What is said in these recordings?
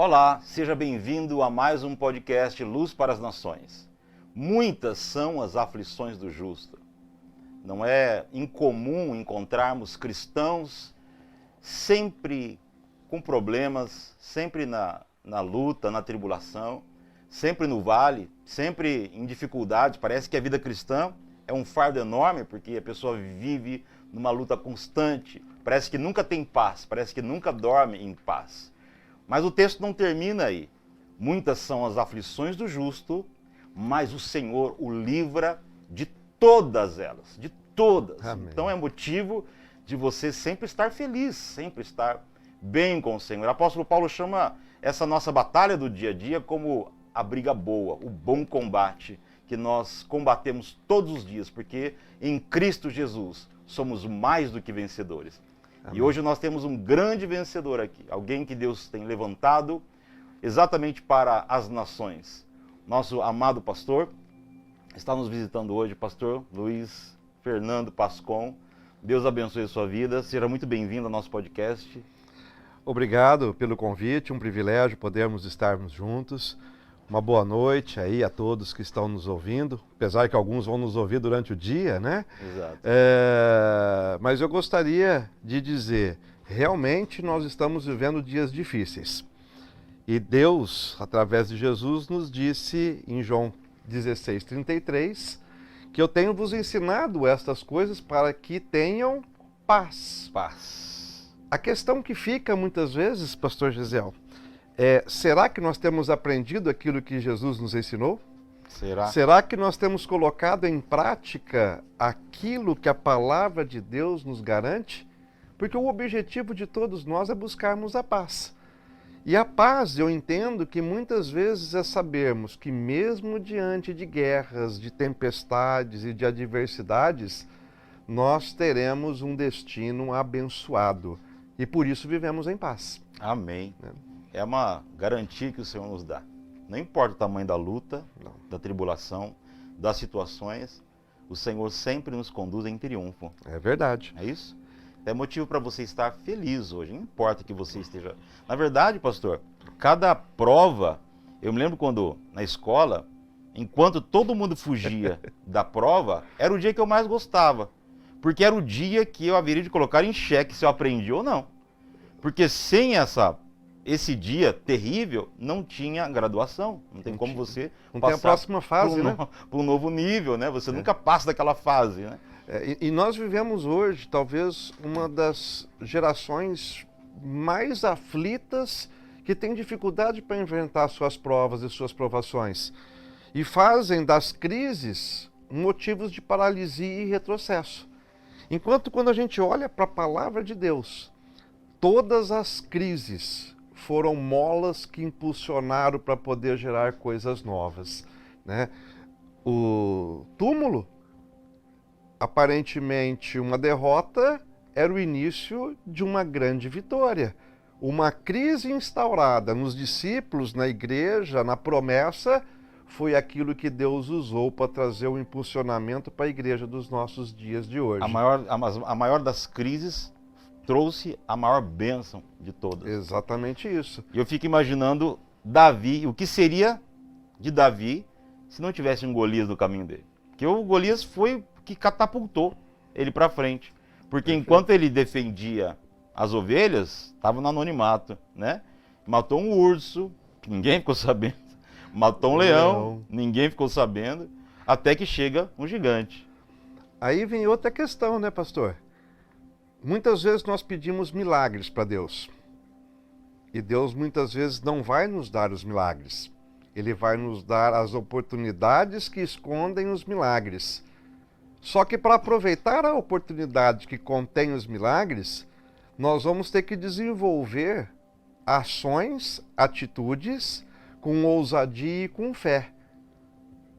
Olá, seja bem-vindo a mais um podcast Luz para as Nações. Muitas são as aflições do justo. Não é incomum encontrarmos cristãos sempre com problemas, sempre na luta, na tribulação, sempre no vale, sempre em dificuldade. Parece que a vida cristã é um fardo enorme, porque a pessoa vive numa luta constante. Parece que nunca tem paz, parece que nunca dorme em paz. Mas o texto não termina aí. Muitas são as aflições do justo, mas o Senhor o livra de todas elas, de todas. Amém. Então é motivo de você sempre estar feliz, sempre estar bem com o Senhor. O apóstolo Paulo chama essa nossa batalha do dia a dia como a briga boa, o bom combate, que nós combatemos todos os dias, porque em Cristo Jesus somos mais do que vencedores. Amém. E hoje nós temos um grande vencedor aqui, alguém que Deus tem levantado exatamente para as nações. Nosso amado pastor está nos visitando hoje, pastor Luiz Fernando Pascon. Deus abençoe a sua vida, seja muito bem-vindo ao nosso podcast. Obrigado pelo convite, um privilégio podermos estarmos juntos. Uma boa noite aí a todos que estão nos ouvindo, apesar que alguns vão nos ouvir durante o dia, né? Exato. Mas eu gostaria de dizer, realmente nós estamos vivendo dias difíceis. E Deus, através de Jesus, nos disse em João 16:33, que eu tenho vos ensinado estas coisas para que tenham paz. Paz. A questão que fica muitas vezes, pastor Gisel, será que nós temos aprendido aquilo que Jesus nos ensinou? Será? Será que nós temos colocado em prática aquilo que a palavra de Deus nos garante? Porque o objetivo de todos nós é buscarmos a paz. E a paz, eu entendo que muitas vezes é sabermos que mesmo diante de guerras, de tempestades e de adversidades, nós teremos um destino abençoado. E por isso vivemos em paz. Amém. É uma garantia que o Senhor nos dá. Não importa o tamanho da luta, da tribulação, das situações, o Senhor sempre nos conduz em triunfo. É verdade. É isso? É motivo para você estar feliz hoje, não importa que você esteja... Na verdade, pastor, cada prova... Eu me lembro quando, na escola, enquanto todo mundo fugia da prova, era o dia que eu mais gostava. Porque era o dia que eu haveria de colocar em xeque se eu aprendi ou não. Porque sem esse dia terrível, não tinha graduação. Não tem como você não passar tem a próxima fase, né? Para um novo nível, né? Você nunca passa daquela fase, né? E nós vivemos hoje, talvez, uma das gerações mais aflitas que tem dificuldade para enfrentar suas provas e suas provações. E fazem das crises motivos de paralisia e retrocesso. Enquanto quando a gente olha para a palavra de Deus, todas as crises foram molas que impulsionaram para poder gerar coisas novas, né? O túmulo, aparentemente uma derrota, era o início de uma grande vitória. Uma crise instaurada nos discípulos, na igreja, na promessa, foi aquilo que Deus usou para trazer o impulsionamento para a igreja dos nossos dias de hoje. A maior das crises trouxe a maior bênção de todas. Exatamente isso. E eu fico imaginando Davi, o que seria de Davi se não tivesse um Golias no caminho dele. Porque o Golias foi o que catapultou ele para frente. Porque enquanto ele defendia as ovelhas, estava no anonimato, né? Matou um urso, ninguém ficou sabendo. Matou um leão, ninguém ficou sabendo. Até que chega um gigante. Aí vem outra questão, né, pastor? Muitas vezes nós pedimos milagres para Deus. E Deus muitas vezes não vai nos dar os milagres. Ele vai nos dar as oportunidades que escondem os milagres. Só que para aproveitar a oportunidade que contém os milagres, nós vamos ter que desenvolver ações, atitudes com ousadia e com fé.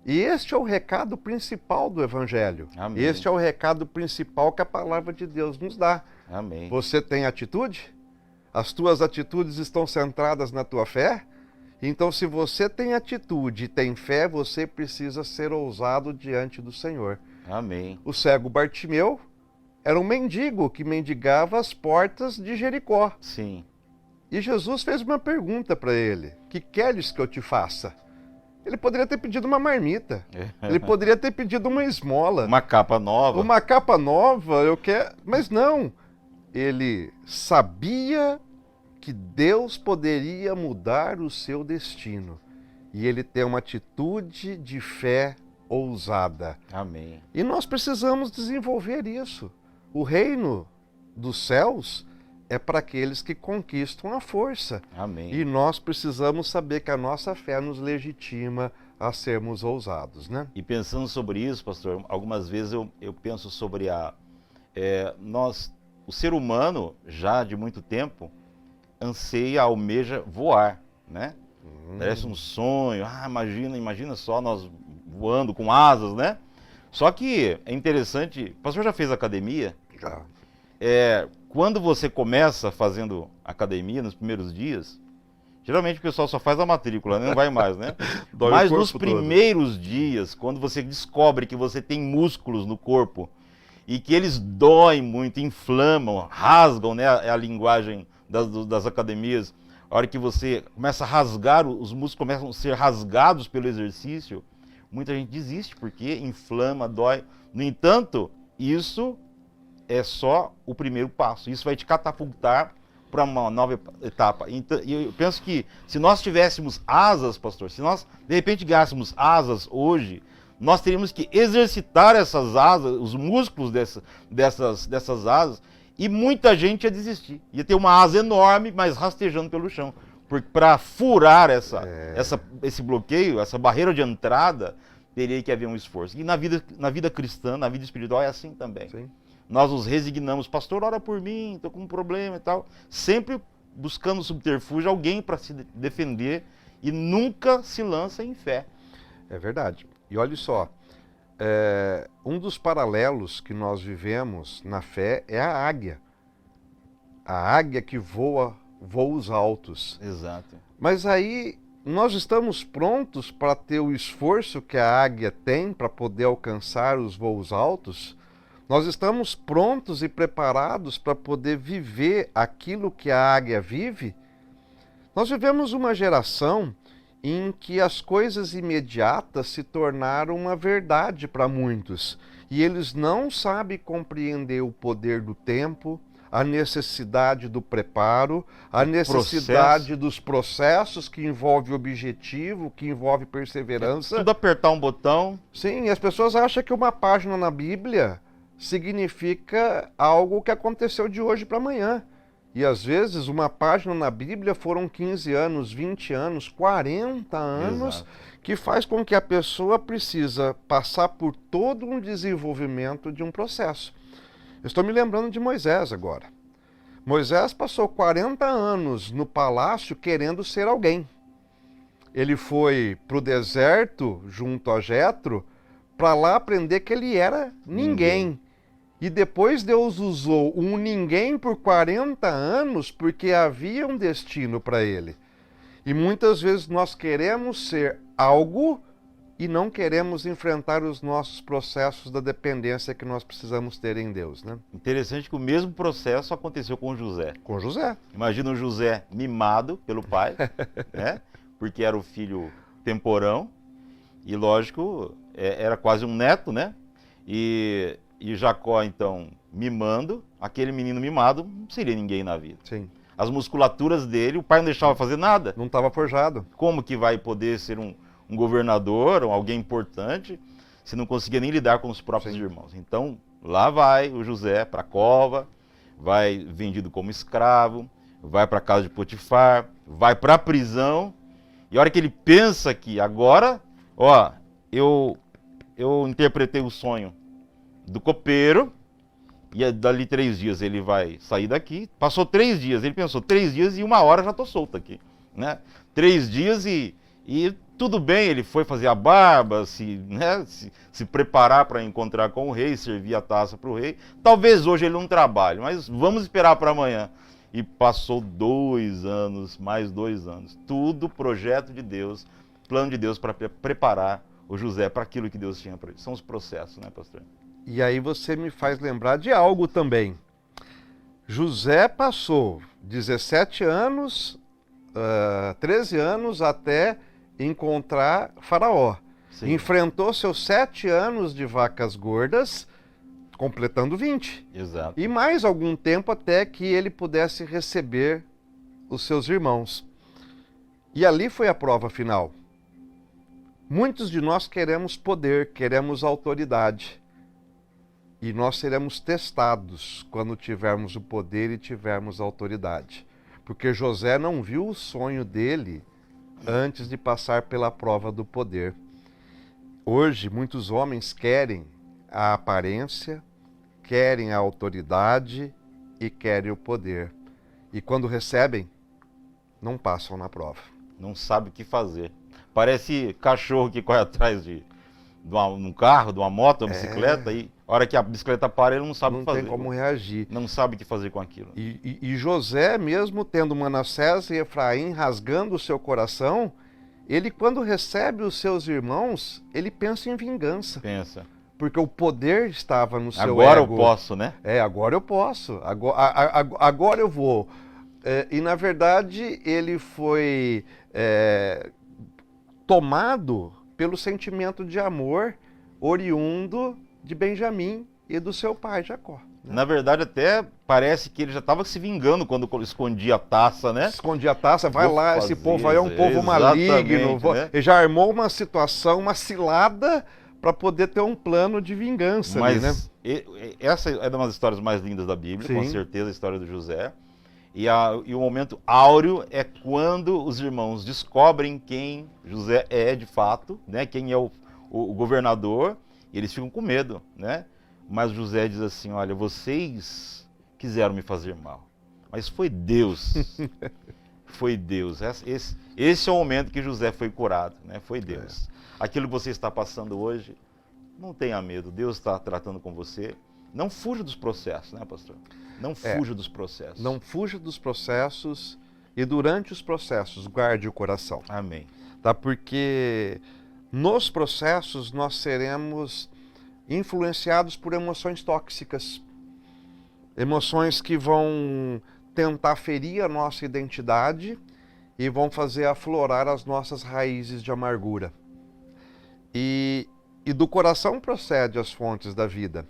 E este é o recado principal do Evangelho. Amém. Este é o recado principal que a palavra de Deus nos dá. Amém. Você tem atitude? As tuas atitudes estão centradas na tua fé? Então, se você tem atitude e tem fé, você precisa ser ousado diante do Senhor. Amém. O cego Bartimeu era um mendigo que mendigava as portas de Jericó. Sim. E Jesus fez uma pergunta para ele: que queres que eu te faça? Ele poderia ter pedido uma marmita. Ele poderia ter pedido uma esmola. Uma capa nova. Uma capa nova, eu quero. Mas não. Ele sabia que Deus poderia mudar o seu destino. E ele tem uma atitude de fé ousada. Amém. E nós precisamos desenvolver isso. O reino dos céus é para aqueles que conquistam a força. Amém. E nós precisamos saber que a nossa fé nos legitima a sermos ousados, né? E pensando sobre isso, pastor, algumas vezes eu penso sobre o ser humano, já de muito tempo, anseia, almeja voar, né? Parece um sonho. Imagina só nós voando com asas, né? Só que é interessante, o pastor já fez academia? Já. Quando você começa fazendo academia, nos primeiros dias, geralmente o pessoal só faz a matrícula, né? Não vai mais, né? Mas nos primeiros dias, quando você descobre que você tem músculos no corpo e que eles doem muito, inflamam, rasgam, né? É a linguagem das academias. A hora que você começa a rasgar, os músculos começam a ser rasgados pelo exercício, muita gente desiste porque inflama, dói. No entanto, isso é só o primeiro passo. Isso vai te catapultar para uma nova etapa. Então, eu penso que se nós tivéssemos asas, pastor, se nós de repente ganhássemos asas hoje, nós teríamos que exercitar essas asas, os músculos dessas asas, e muita gente ia desistir. Ia ter uma asa enorme, mas rastejando pelo chão. Porque para furar esse bloqueio, essa barreira de entrada, teria que haver um esforço. E na vida cristã, na vida espiritual, é assim também. Sim. Nós nos resignamos, pastor, ora por mim, estou com um problema e tal. Sempre buscando subterfúgio, alguém para se defender, e nunca se lança em fé. É verdade. E olha só, um dos paralelos que nós vivemos na fé é a águia. A águia que voa voos altos. Exato. Mas aí nós estamos prontos para ter o esforço que a águia tem para poder alcançar os voos altos? Nós estamos prontos e preparados para poder viver aquilo que a águia vive? Nós vivemos uma geração em que as coisas imediatas se tornaram uma verdade para muitos. E eles não sabem compreender o poder do tempo, a necessidade do preparo, a necessidade dos processos que envolve objetivo, que envolve perseverança. Tudo apertar um botão. Sim, as pessoas acham que uma página na Bíblia significa algo que aconteceu de hoje para amanhã. E às vezes uma página na Bíblia foram 15 anos, 20 anos, 40 anos, Exato. Que faz com que a pessoa precisa passar por todo um desenvolvimento de um processo. Eu estou me lembrando de Moisés agora. Moisés passou 40 anos no palácio querendo ser alguém. Ele foi para o deserto, junto a Jetro, para lá aprender que ele era ninguém. E depois Deus usou um ninguém por 40 anos porque havia um destino para ele. E muitas vezes nós queremos ser algo e não queremos enfrentar os nossos processos da dependência que nós precisamos ter em Deus, né? Interessante que o mesmo processo aconteceu com José. Com José. Imagina o José mimado pelo pai, né? Porque era o filho temporão. E lógico, era quase um neto, né? E Jacó, então, mimando, aquele menino mimado não seria ninguém na vida. Sim. As musculaturas dele, o pai não deixava fazer nada. Não estava forjado. Como que vai poder ser um governador ou alguém importante se não conseguia nem lidar com os próprios irmãos? Então, lá vai o José para a cova, vai vendido como escravo, vai para a casa de Potifar, vai para a prisão, e a hora que ele pensa que agora, eu interpretei o sonho do copeiro, e dali 3 dias ele vai sair daqui. Passou 3 dias, ele pensou, 3 dias e 1 hora já estou solto aqui, né? 3 dias e tudo bem, ele foi fazer a barba, se preparar para encontrar com o rei, servir a taça para o rei. Talvez hoje ele não trabalhe, mas vamos esperar para amanhã. E passou 2 anos, mais 2 anos. Tudo projeto de Deus, plano de Deus para preparar o José para aquilo que Deus tinha para ele. São os processos, né, pastor? E aí você me faz lembrar de algo também. José passou 17 anos, 13 anos até encontrar Faraó. Sim. Enfrentou seus 7 anos de vacas gordas, completando 20. Exato. E mais algum tempo até que ele pudesse receber os seus irmãos. E ali foi a prova final. Muitos de nós queremos poder, queremos autoridade. E nós seremos testados quando tivermos o poder e tivermos a autoridade. Porque José não viu o sonho dele antes de passar pela prova do poder. Hoje, muitos homens querem a aparência, querem a autoridade e querem o poder. E quando recebem, não passam na prova. Não sabe o que fazer. Parece cachorro que corre atrás de um carro, de uma moto, uma bicicleta, e a hora que a bicicleta para, ele não sabe o que fazer. Não tem como reagir. Não sabe o que fazer com aquilo. E José, mesmo tendo Manassés e Efraim rasgando o seu coração, ele, quando recebe os seus irmãos, ele pensa em vingança. Pensa. Porque o poder estava no seu ego. Agora eu posso, né? Agora eu posso. Agora eu vou. E, na verdade, ele foi tomado pelo sentimento de amor oriundo de Benjamim e do seu pai, Jacó. Né? Na verdade, até parece que ele já estava se vingando quando escondia a taça, né? Escondia a taça, vai Vou lá, fazer, esse povo aí é um povo maligno. né? Ele já armou uma situação, uma cilada para poder ter um plano de vingança. Mas ali, né? essa é uma das histórias mais lindas da Bíblia, Sim. com certeza, a história do José. E o momento áureo é quando os irmãos descobrem quem José é de fato, né? Quem é o governador, e eles ficam com medo, né? Mas José diz assim, olha, vocês quiseram me fazer mal, mas foi Deus, foi Deus. Esse é o momento que José foi curado, né? Foi Deus. Aquilo que você está passando hoje, não tenha medo, Deus está tratando com você. Não fuja dos processos, né, pastor? Não fuja dos processos. Não fuja dos processos e durante os processos guarde o coração. Amém. Tá? Porque nos processos nós seremos influenciados por emoções tóxicas. Emoções que vão tentar ferir a nossa identidade e vão fazer aflorar as nossas raízes de amargura. E do coração procede as fontes da vida.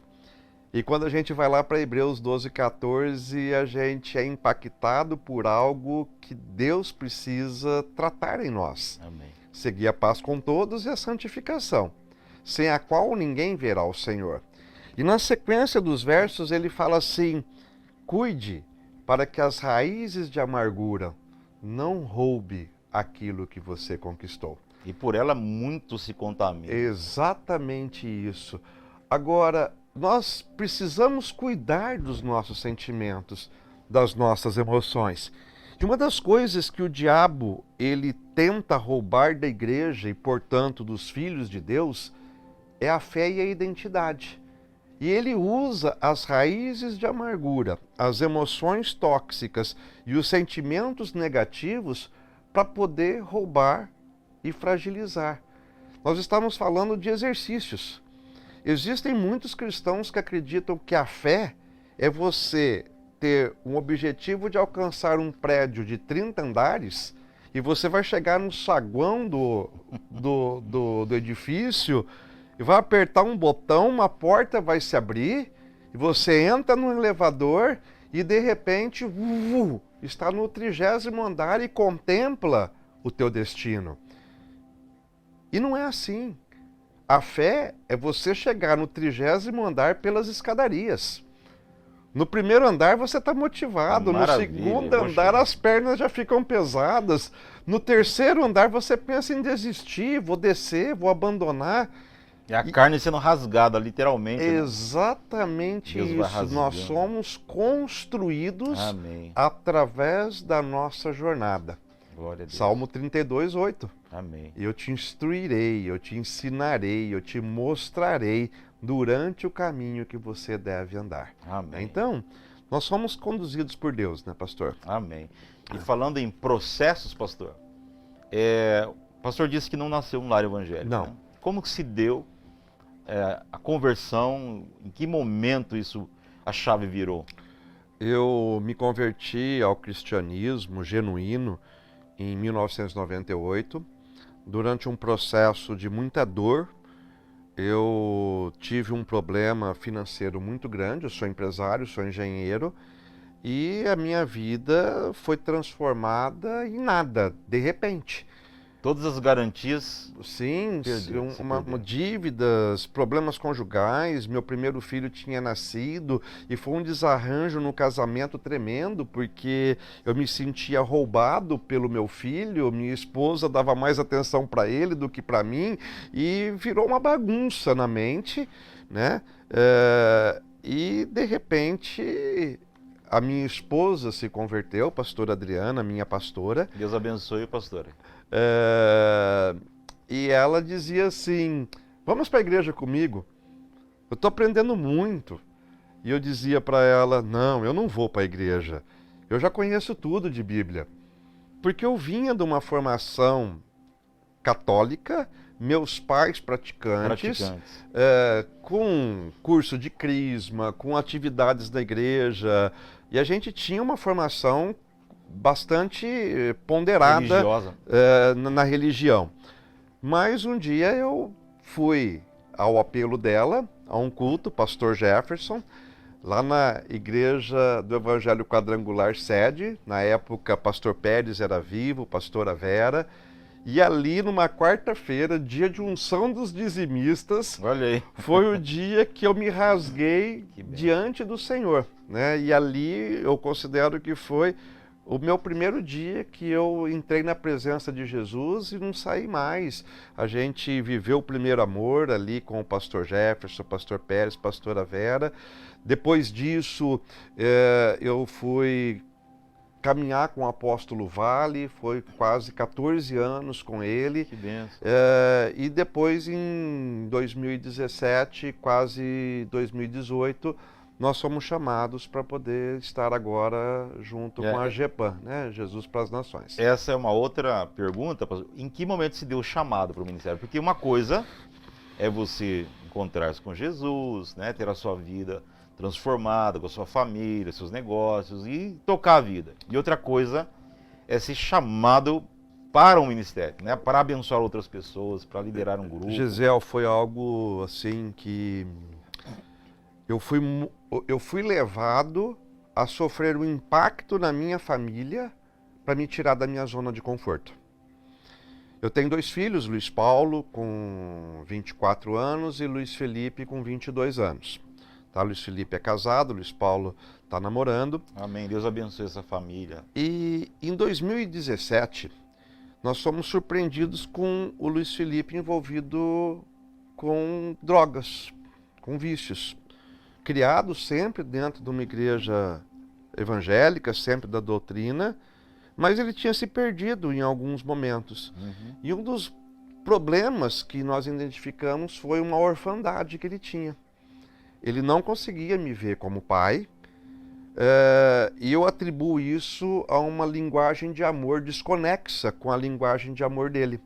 E quando a gente vai lá para Hebreus 12:14, a gente é impactado por algo que Deus precisa tratar em nós. Amém. Seguir a paz com todos e a santificação, sem a qual ninguém verá o Senhor. E na sequência dos versos ele fala assim, cuide para que as raízes de amargura não roube aquilo que você conquistou. E por ela muito se contamina. Exatamente isso. Agora, nós precisamos cuidar dos nossos sentimentos, das nossas emoções. E uma das coisas que o diabo ele tenta roubar da igreja e, portanto, dos filhos de Deus, é a fé e a identidade. E ele usa as raízes de amargura, as emoções tóxicas e os sentimentos negativos para poder roubar e fragilizar. Nós estamos falando de exercícios. Existem muitos cristãos que acreditam que a fé é você ter um objetivo de alcançar um prédio de 30 andares e você vai chegar no saguão do edifício e vai apertar um botão, uma porta vai se abrir e você entra no elevador e de repente está no 30º andar e contempla o teu destino. E não é assim. A fé é você chegar no 30º andar pelas escadarias. No primeiro andar você está motivado, Maravilha, no segundo andar as pernas já ficam pesadas, no terceiro andar você pensa em desistir, vou descer, vou abandonar. É a carne sendo rasgada, literalmente. Exatamente Deus vai isso. rasgando. Nós somos construídos Amém. através da nossa jornada. Glória a Deus. Salmo 32:8. Amém. Eu te instruirei, eu te ensinarei, eu te mostrarei durante o caminho que você deve andar. Amém. Então, nós somos conduzidos por Deus, né, pastor? Amém. E falando em processos, pastor, o pastor disse que não nasceu um lar evangélico. Não. Né? Como que se deu a conversão? Em que momento a chave virou? Eu me converti ao cristianismo genuíno em 1998, durante um processo de muita dor. Eu tive um problema financeiro muito grande, eu sou empresário, sou engenheiro, e a minha vida foi transformada em nada, de repente. Todas as garantias. Sim, Perdeu. dívidas, problemas conjugais. Meu primeiro filho tinha nascido e foi um desarranjo no casamento tremendo, porque eu me sentia roubado pelo meu filho, minha esposa dava mais atenção para ele do que para mim e virou uma bagunça na mente, né? E de repente a minha esposa se converteu, pastora Adriana, minha pastora. Deus abençoe, pastora. E ela dizia assim: vamos para a igreja comigo, eu estou aprendendo muito. E eu dizia para ela: não, eu não vou para a igreja, eu já conheço tudo de Bíblia. Porque eu vinha de uma formação católica, meus pais praticantes. Com curso de crisma, com atividades da igreja, e a gente tinha uma formação bastante ponderada na religião. Mas um dia eu fui ao apelo dela, a um culto, pastor Jefferson, lá na igreja do Evangelho Quadrangular Sede. Na época, pastor Pérez era vivo, pastora Vera. E ali, numa quarta-feira, dia de unção dos dizimistas, olha aí, foi o dia que eu me rasguei diante do Senhor, né? E ali eu considero que foi o meu primeiro dia que eu entrei na presença de Jesus e não saí mais. A gente viveu o primeiro amor ali com o pastor Jefferson, pastor Pérez, pastora Vera. Depois disso, eu fui caminhar com o apóstolo Vale, foi quase 14 anos com ele. Que bênção. E depois, em 2017, quase 2018, nós fomos chamados para poder estar agora junto com a GEPAN, né? Jesus para as Nações. Essa é uma outra pergunta. Em que momento se deu o chamado para o ministério? Porque uma coisa é você encontrar-se com Jesus, né? Ter a sua vida transformada, com a sua família, seus negócios e tocar a vida. E outra coisa é ser chamado para um ministério, né? Para abençoar outras pessoas, para liderar um grupo. Gisele, foi algo assim que eu fui levado a sofrer um impacto na minha família para me tirar da minha zona de conforto. Eu tenho 2 filhos, Luiz Paulo com 24 anos e Luiz Felipe com 22 anos. Tá, Luiz Felipe é casado, Luiz Paulo está namorando. Amém. Deus abençoe essa família. E em 2017, nós fomos surpreendidos com o Luiz Felipe envolvido com drogas, com vícios. Criado sempre dentro de uma igreja evangélica, sempre da doutrina, mas ele tinha se perdido em alguns momentos. E um dos problemas que nós identificamos foi uma orfandade que ele tinha. Ele não conseguia me ver como pai, e eu atribuo isso a uma linguagem de amor desconexa com a linguagem de amor dele.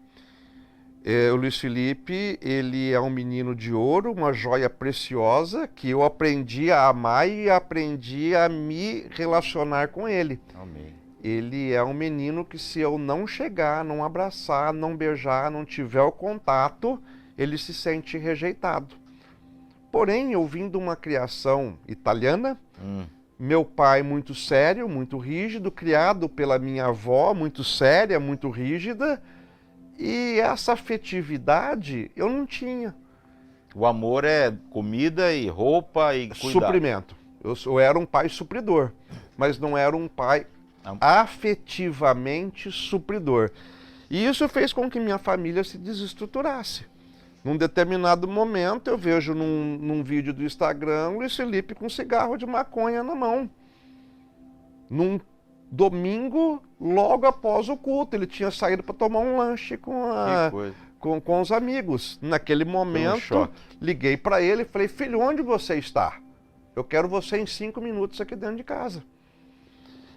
O Luiz Felipe, ele é um menino de ouro, uma joia preciosa, que eu aprendi a amar e aprendi a me relacionar com ele. Amém. Ele é um menino que, se eu não chegar, não abraçar, não beijar, não tiver o contato, ele se sente rejeitado. Porém, eu vim de uma criação italiana, meu pai muito sério, muito rígido, criado pela minha avó, muito séria, muito rígida, e essa afetividade eu não tinha. O amor é comida e roupa e cuidado. Suprimento. Eu era um pai supridor, mas não era um pai afetivamente supridor. E isso fez com que minha família se desestruturasse. Num determinado momento, eu vejo num vídeo do Instagram o Luiz Felipe com um cigarro de maconha na mão. Num domingo, logo após o culto, ele tinha saído para tomar um lanche com os amigos. Naquele momento, liguei para ele e falei: filho, onde você está? Eu quero você em 5 minutos aqui dentro de casa.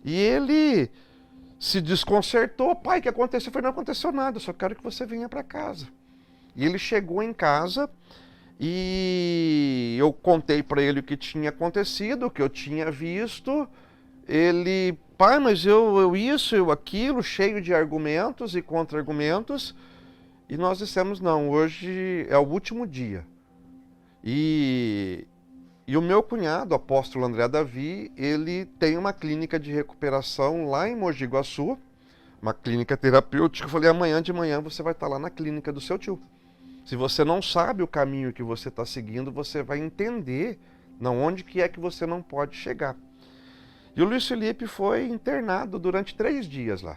E ele se desconcertou. Pai, o que aconteceu? Eu falei: não aconteceu nada, eu só quero que você venha para casa. E ele chegou em casa e eu contei para ele o que tinha acontecido, o que eu tinha visto, ele, pai, mas eu isso, eu aquilo, cheio de argumentos e contra-argumentos, e nós dissemos, não, hoje é o último dia. E o meu cunhado, o apóstolo André Davi, ele tem uma clínica de recuperação lá em Mogi Guaçu, uma clínica terapêutica. Eu falei, amanhã de manhã você vai estar lá na clínica do seu tio. Se você não sabe o caminho que você está seguindo, você vai entender onde que é que você não pode chegar. E o Luiz Felipe foi internado durante 3 dias lá.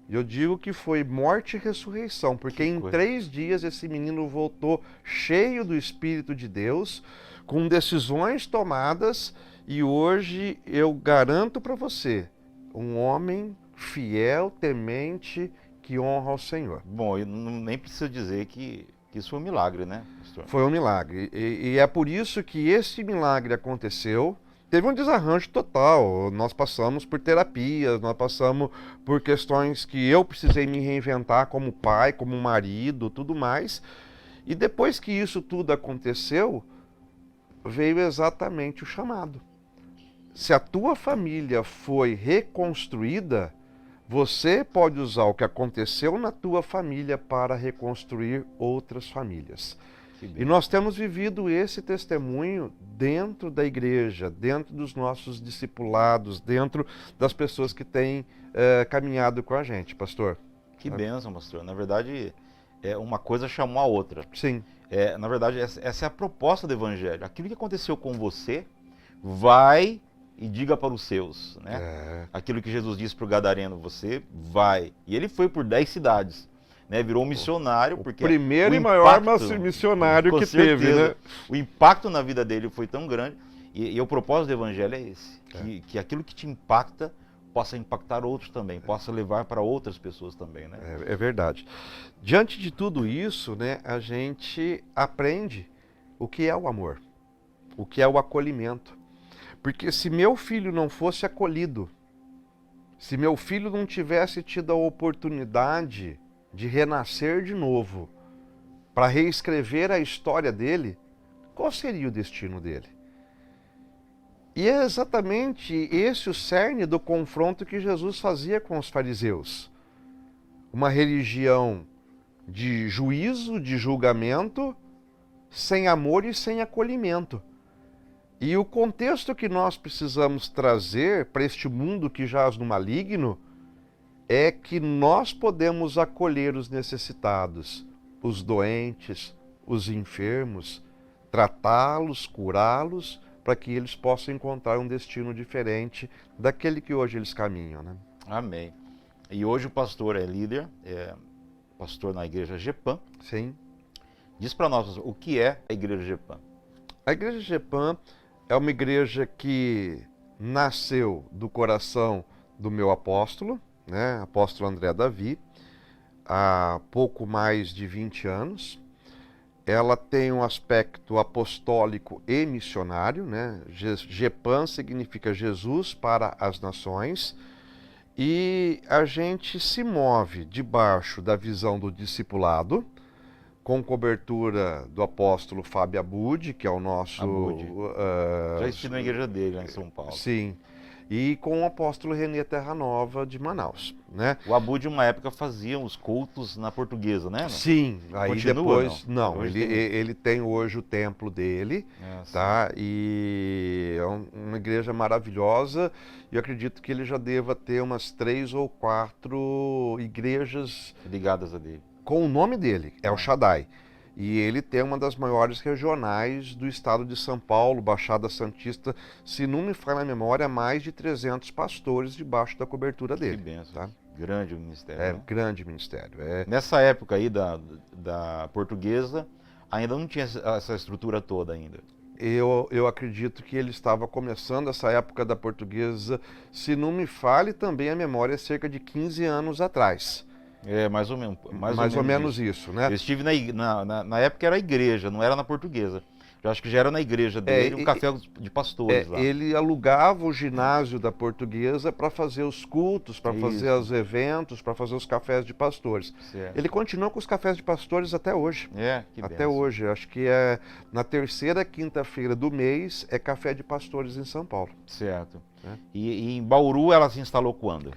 Eu digo que foi morte e ressurreição, porque em 3 dias esse menino voltou cheio do Espírito de Deus, com decisões tomadas, e hoje eu garanto para você, um homem fiel, temente, que honra ao Senhor. Bom, eu nem preciso dizer que isso foi um milagre, né, pastor? Foi um milagre. E é por isso que esse milagre aconteceu. Teve um desarranjo total. Nós passamos por terapias, nós passamos por questões que eu precisei me reinventar como pai, como marido, tudo mais. E depois que isso tudo aconteceu, veio exatamente o chamado. Se a tua família foi reconstruída, você pode usar o que aconteceu na tua família para reconstruir outras famílias. E nós temos vivido esse testemunho dentro da igreja, dentro dos nossos discipulados, dentro das pessoas que têm caminhado com a gente, pastor. Que bênção, pastor. Na verdade, uma coisa chamou a outra. Sim. Na verdade, essa é a proposta do Evangelho. Aquilo que aconteceu com você, vai e diga para os seus, né? Aquilo que Jesus disse para o gadareno, você vai. E ele foi por 10 cidades, né? Virou um missionário, porque o primeiro e maior missionário que teve, né? O impacto na vida dele foi tão grande. E o propósito do Evangelho é esse, que aquilo que te impacta possa impactar outros também, possa levar para outras pessoas também, né? É verdade. Diante de tudo isso, né, a gente aprende o que é o amor, o que é o acolhimento. Porque se meu filho não fosse acolhido, se meu filho não tivesse tido a oportunidade de renascer de novo, para reescrever a história dele, qual seria o destino dele? E é exatamente esse o cerne do confronto que Jesus fazia com os fariseus. Uma religião de juízo, de julgamento, sem amor e sem acolhimento. E o contexto que nós precisamos trazer para este mundo que jaz no maligno é que nós podemos acolher os necessitados, os doentes, os enfermos, tratá-los, curá-los, para que eles possam encontrar um destino diferente daquele que hoje eles caminham, né? Amém. E hoje o pastor é líder, pastor na igreja GEPAM. Sim. Diz para nós o que é a igreja GEPAM. A igreja GEPAM é uma igreja que nasceu do coração do meu apóstolo, né, apóstolo André Davi, há pouco mais de 20 anos. Ela tem um aspecto apostólico e missionário, né? GEPAM significa Jesus para as Nações, e a gente se move debaixo da visão do discipulado, com cobertura do apóstolo Fábio Abud, que é o nosso... Já estive na igreja dele lá em São Paulo. Sim, e com o apóstolo Renê Terranova de Manaus, né? O Abud, uma época, fazia os cultos na Portuguesa, né? Sim, aí continua, depois... Não, ele tem hoje o templo dele, tá? E é uma igreja maravilhosa, e eu acredito que ele já deva ter umas 3 ou 4 igrejas... ligadas a dele. Com o nome dele, El Shaddai. E ele tem uma das maiores regionais do estado de São Paulo, Baixada Santista. Se não me falha a memória, mais de 300 pastores debaixo da cobertura dele. Que bênção. Tá? Grande o ministério. É, né? grande ministério. Nessa época aí da Portuguesa, ainda não tinha essa estrutura toda ainda. Eu acredito que ele estava começando essa época da Portuguesa, se não me falhe também a memória, cerca de 15 anos atrás. Mais ou menos isso, né? Eu estive na época era a igreja, não era na Portuguesa. Eu acho que já era na igreja dele, um café de pastores lá. Ele alugava o ginásio da Portuguesa para fazer os cultos, para fazer os eventos, para fazer os cafés de pastores. Certo. Ele continua com os cafés de pastores até hoje. Que até benção. hoje. Acho que na terceira quinta-feira do mês é café de pastores em São Paulo. Certo. E em Bauru ela se instalou quando?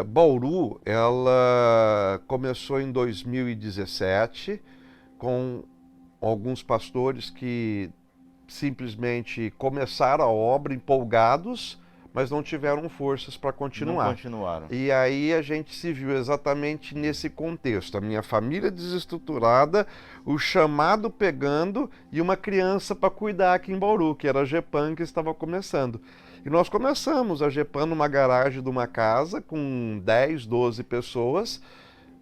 Bauru, ela começou em 2017 com alguns pastores que simplesmente começaram a obra empolgados, mas não tiveram forças para continuar. Não continuaram. E aí a gente se viu exatamente nesse contexto. A minha família desestruturada, o chamado pegando e uma criança para cuidar aqui em Bauru, que era a GEPAN, que estava começando. E nós começamos a GEPAN numa garagem de uma casa com 10, 12 pessoas.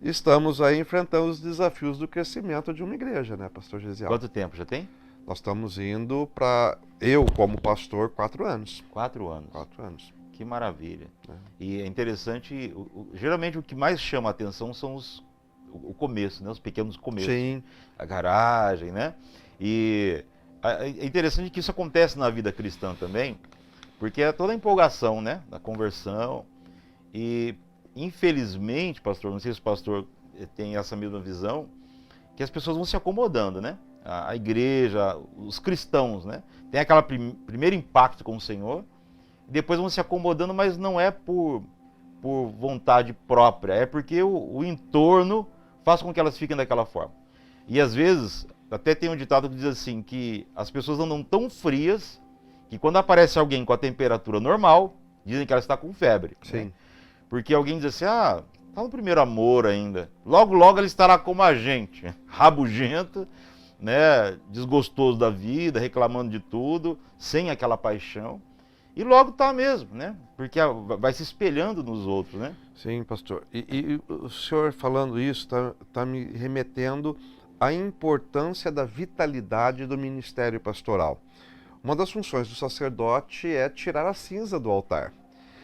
Estamos aí enfrentando os desafios do crescimento de uma igreja, né, pastor Gesiel? Quanto tempo já tem? Nós estamos indo para, eu como pastor, 4 anos. 4 anos. 4 anos. Que maravilha. E é interessante, geralmente o que mais chama a atenção são o começo, né? Os pequenos começos. Sim. A garagem, né? E é interessante que isso acontece na vida cristã também, porque é toda a empolgação, né? Da conversão. E, infelizmente, pastor, não sei se o pastor tem essa mesma visão, que as pessoas vão se acomodando, né? A igreja, os cristãos, né? Tem aquele primeiro impacto com o Senhor, depois vão se acomodando, mas não é por vontade própria, é porque o entorno faz com que elas fiquem daquela forma. E às vezes, até tem um ditado que diz assim, que as pessoas andam tão frias, que quando aparece alguém com a temperatura normal, dizem que ela está com febre. Sim. Né? Porque alguém diz assim, tá no primeiro amor ainda, logo logo ela estará como a gente, rabugento, né, desgostoso da vida, reclamando de tudo, sem aquela paixão. E logo tá mesmo, né? Porque vai se espelhando nos outros, né? Sim, pastor. E o senhor falando isso tá me remetendo à importância da vitalidade do ministério pastoral. Uma das funções do sacerdote é tirar a cinza do altar.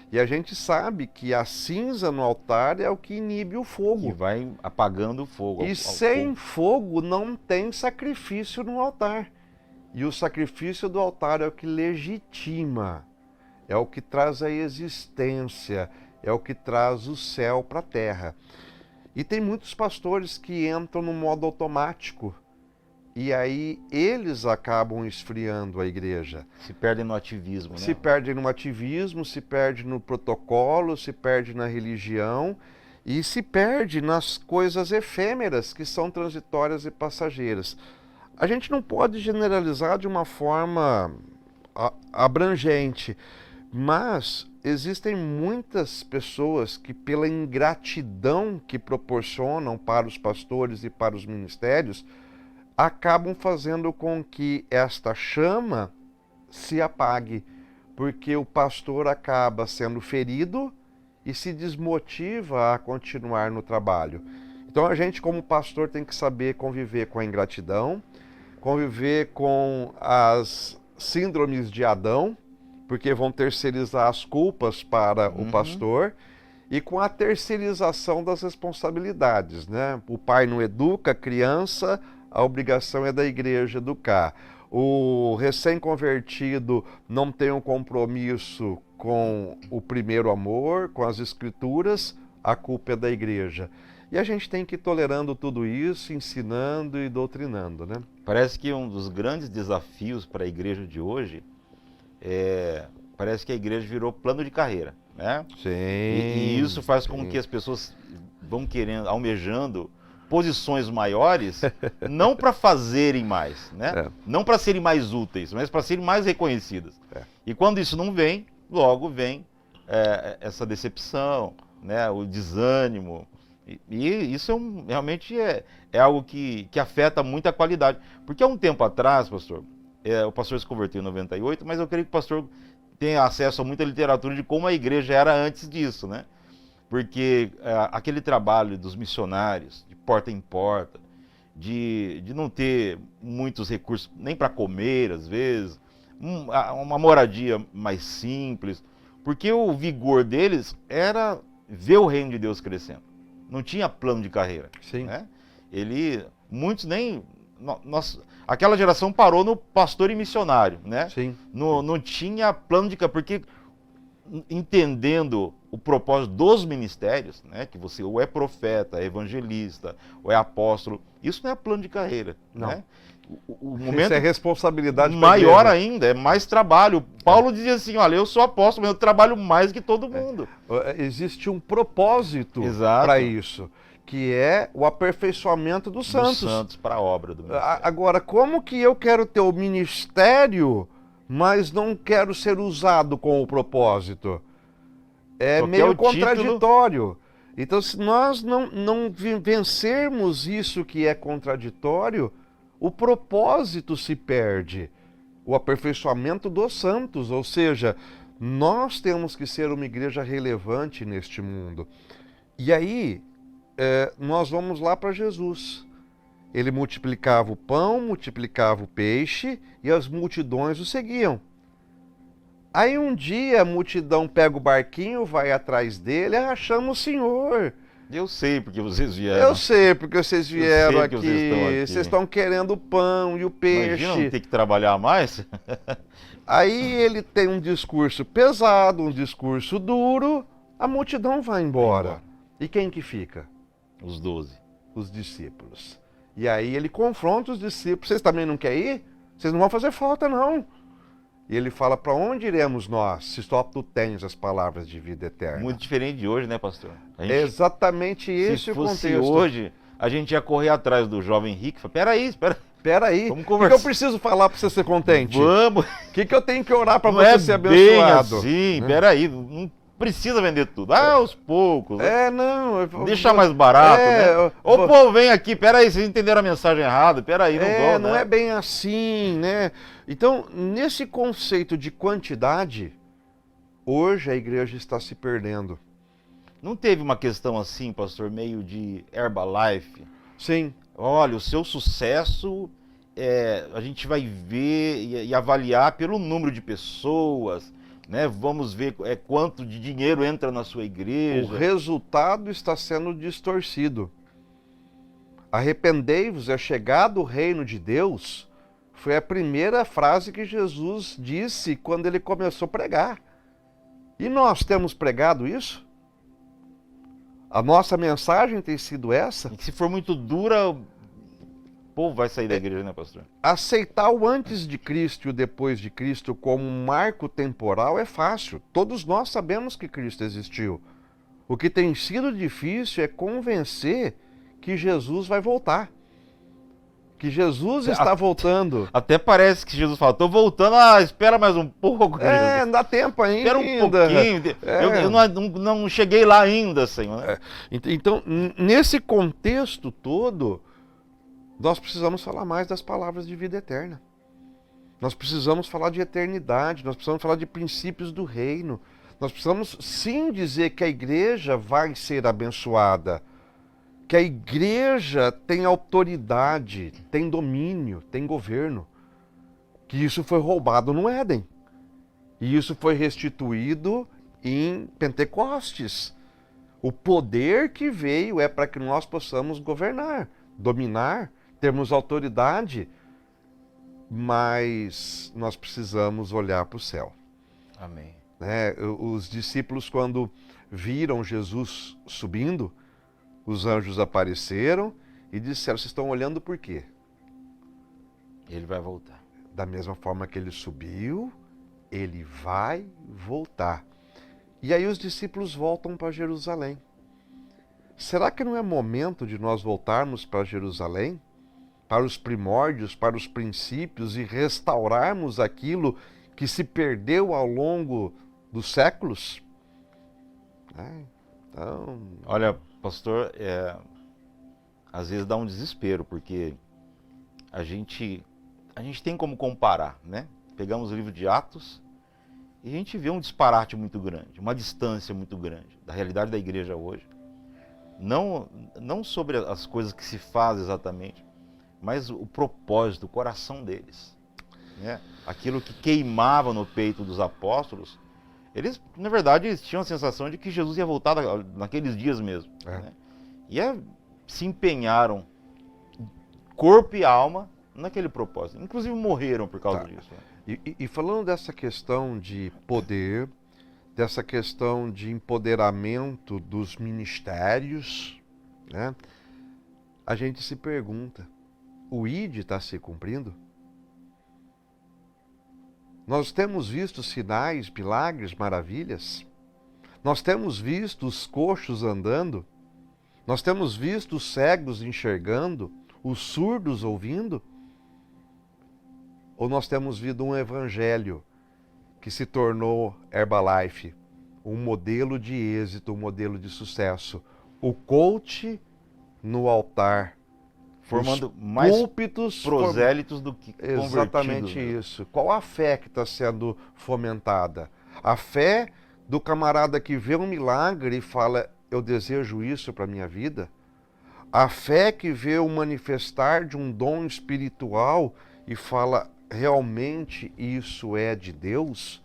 E a gente sabe que a cinza no altar é o que inibe o fogo. Que vai apagando o fogo. E sem fogo não tem sacrifício no altar. E o sacrifício do altar é o que legitima, é o que traz a existência, é o que traz o céu para a terra. E tem muitos pastores que entram no modo automático. E aí eles acabam esfriando a igreja. Se perdem no ativismo, né? Se perdem no ativismo, se perde no protocolo, se perde na religião e se perde nas coisas efêmeras que são transitórias e passageiras. A gente não pode generalizar de uma forma abrangente, mas existem muitas pessoas que, pela ingratidão que proporcionam para os pastores e para os ministérios, acabam fazendo com que esta chama se apague, porque o pastor acaba sendo ferido e se desmotiva a continuar no trabalho. Então a gente, como pastor, tem que saber conviver com a ingratidão, conviver com as síndromes de Adão, porque vão terceirizar as culpas para o pastor, e com a terceirização das responsabilidades, né? O pai não educa a criança, a obrigação é da igreja educar. O recém-convertido não tem um compromisso com o primeiro amor, com as escrituras, a culpa é da igreja. E a gente tem que ir tolerando tudo isso, ensinando e doutrinando, né? Parece que um dos grandes desafios para a igreja de hoje parece que a igreja virou plano de carreira, né? Sim. E isso faz com que as pessoas vão querendo, almejando posições maiores, não para fazerem mais, né? Não para serem mais úteis, mas para serem mais reconhecidas. E quando isso não vem, logo vem essa decepção, né? O desânimo. E isso realmente é algo que afeta muito a qualidade. Porque há um tempo atrás, pastor, o pastor se converteu em 98, mas eu creio que o pastor tem acesso a muita literatura de como a igreja era antes disso, né? Porque aquele trabalho dos missionários, de porta em porta, de não ter muitos recursos nem para comer, às vezes, uma moradia mais simples, porque o vigor deles era ver o reino de Deus crescendo. Não tinha plano de carreira. Sim. Né? Muitos nem... aquela geração parou no pastor e missionário, né? Sim. Não tinha plano de carreira, porque entendendo o propósito dos ministérios, né? Que você ou é profeta, é evangelista, ou é apóstolo, isso não é plano de carreira, Não. né? O momento Isso é responsabilidade pra maior igreja. ainda, é mais trabalho. Paulo dizia assim, olha, eu sou apóstolo, mas eu trabalho mais que todo mundo. Existe um propósito Exato. para isso, que é o aperfeiçoamento dos santos. Dos santos para a obra do ministério. Agora, como que eu quero ter o ministério, mas não quero ser usado com o propósito? É Porque meio é o título. contraditório. Então, se nós não vencermos isso que é contraditório, o propósito se perde. O aperfeiçoamento dos santos, ou seja, nós temos que ser uma igreja relevante neste mundo. E aí, nós vamos lá para Jesus. Ele multiplicava o pão, multiplicava o peixe e as multidões o seguiam. Aí um dia a multidão pega o barquinho, vai atrás dele, achamos o Senhor. Eu sei porque vocês vieram. Eu sei porque vocês vieram sei que aqui. vocês estão aqui. Vocês estão querendo o pão e o peixe. Imagina não ter que trabalhar mais? Aí ele tem um discurso pesado, um discurso duro, a multidão vai embora. E quem que fica? Os 12. Os discípulos. E aí ele confronta os discípulos. Vocês também não querem ir? Vocês não vão fazer falta, não. E ele fala, para onde iremos nós, se só tu tens as palavras de vida eterna? Muito diferente de hoje, né, pastor? É exatamente esse o contexto. Se fosse hoje, a gente ia correr atrás do jovem rico e falar, peraí, Peraí, vamos o conversar. que eu preciso falar para você ser contente? Vamos. O que eu tenho que orar para Não você é ser bem abençoado? assim, peraí, não precisa vender tudo. Aos poucos. Não. Deixar mais barato, né? Ô, vou- pô, vem aqui, peraí, vocês entenderam a mensagem errada, peraí, não vão, não né? é bem assim, né? Então, nesse conceito de quantidade, hoje a igreja está se perdendo. Não teve uma questão assim, pastor, meio de Herbalife? Sim. Olha, o seu sucesso a gente vai ver e avaliar pelo número de pessoas, né? Vamos ver quanto de dinheiro entra na sua igreja. O resultado está sendo distorcido. Arrependei-vos, é chegado o reino de Deus, foi a primeira frase que Jesus disse quando ele começou a pregar. E nós temos pregado isso? A nossa mensagem tem sido essa? E que se for muito dura, o povo vai sair da igreja, né, pastor? Aceitar o antes de Cristo e o depois de Cristo como um marco temporal é fácil. Todos nós sabemos que Cristo existiu. O que tem sido difícil é convencer que Jesus vai voltar. Que Jesus está voltando. Até parece que Jesus fala, tô voltando, espera mais um pouco. Jesus. Dá tempo ainda. Espera um pouquinho, eu não cheguei lá ainda, Senhor. Né? Então, nesse contexto todo, nós precisamos falar mais das palavras de vida eterna. Nós precisamos falar de eternidade, nós precisamos falar de princípios do reino. Nós precisamos sim dizer que a igreja vai ser abençoada, que a igreja tem autoridade, tem domínio, tem governo, que isso foi roubado no Éden. E isso foi restituído em Pentecostes. O poder que veio é para que nós possamos governar, dominar, termos autoridade, mas nós precisamos olhar para o céu. Amém. Os discípulos, quando viram Jesus subindo, os anjos apareceram e disseram, vocês estão olhando por quê? Ele vai voltar. Da mesma forma que ele subiu, ele vai voltar. E aí os discípulos voltam para Jerusalém. Será que não é momento de nós voltarmos para Jerusalém? Para os primórdios, para os princípios e restaurarmos aquilo que se perdeu ao longo dos séculos? Então... Olha, pastor, às vezes dá um desespero, porque a gente tem como comparar, né? Pegamos o livro de Atos e a gente vê um disparate muito grande, uma distância muito grande da realidade da igreja hoje. Não sobre as coisas que se fazem exatamente, mas o propósito, o coração deles. Né? Aquilo que queimava no peito dos apóstolos, eles, na verdade, eles tinham a sensação de que Jesus ia voltar naqueles dias mesmo. Né? E se empenharam, corpo e alma, naquele propósito. Inclusive morreram por causa disso. E falando dessa questão de poder, dessa questão de empoderamento dos ministérios, né? A gente se pergunta, o ID está se cumprindo? Nós temos visto sinais, milagres, maravilhas. Nós temos visto os coxos andando. Nós temos visto os cegos enxergando, os surdos ouvindo. Ou nós temos visto um evangelho que se tornou Herbalife, um modelo de êxito, um modelo de sucesso. O coach no altar, formando mais púlpitos prosélitos do que convertidos. Exatamente isso. Qual a fé que está sendo fomentada? A fé do camarada que vê um milagre e fala, eu desejo isso para a minha vida? A fé que vê o manifestar de um dom espiritual e fala, realmente isso é de Deus?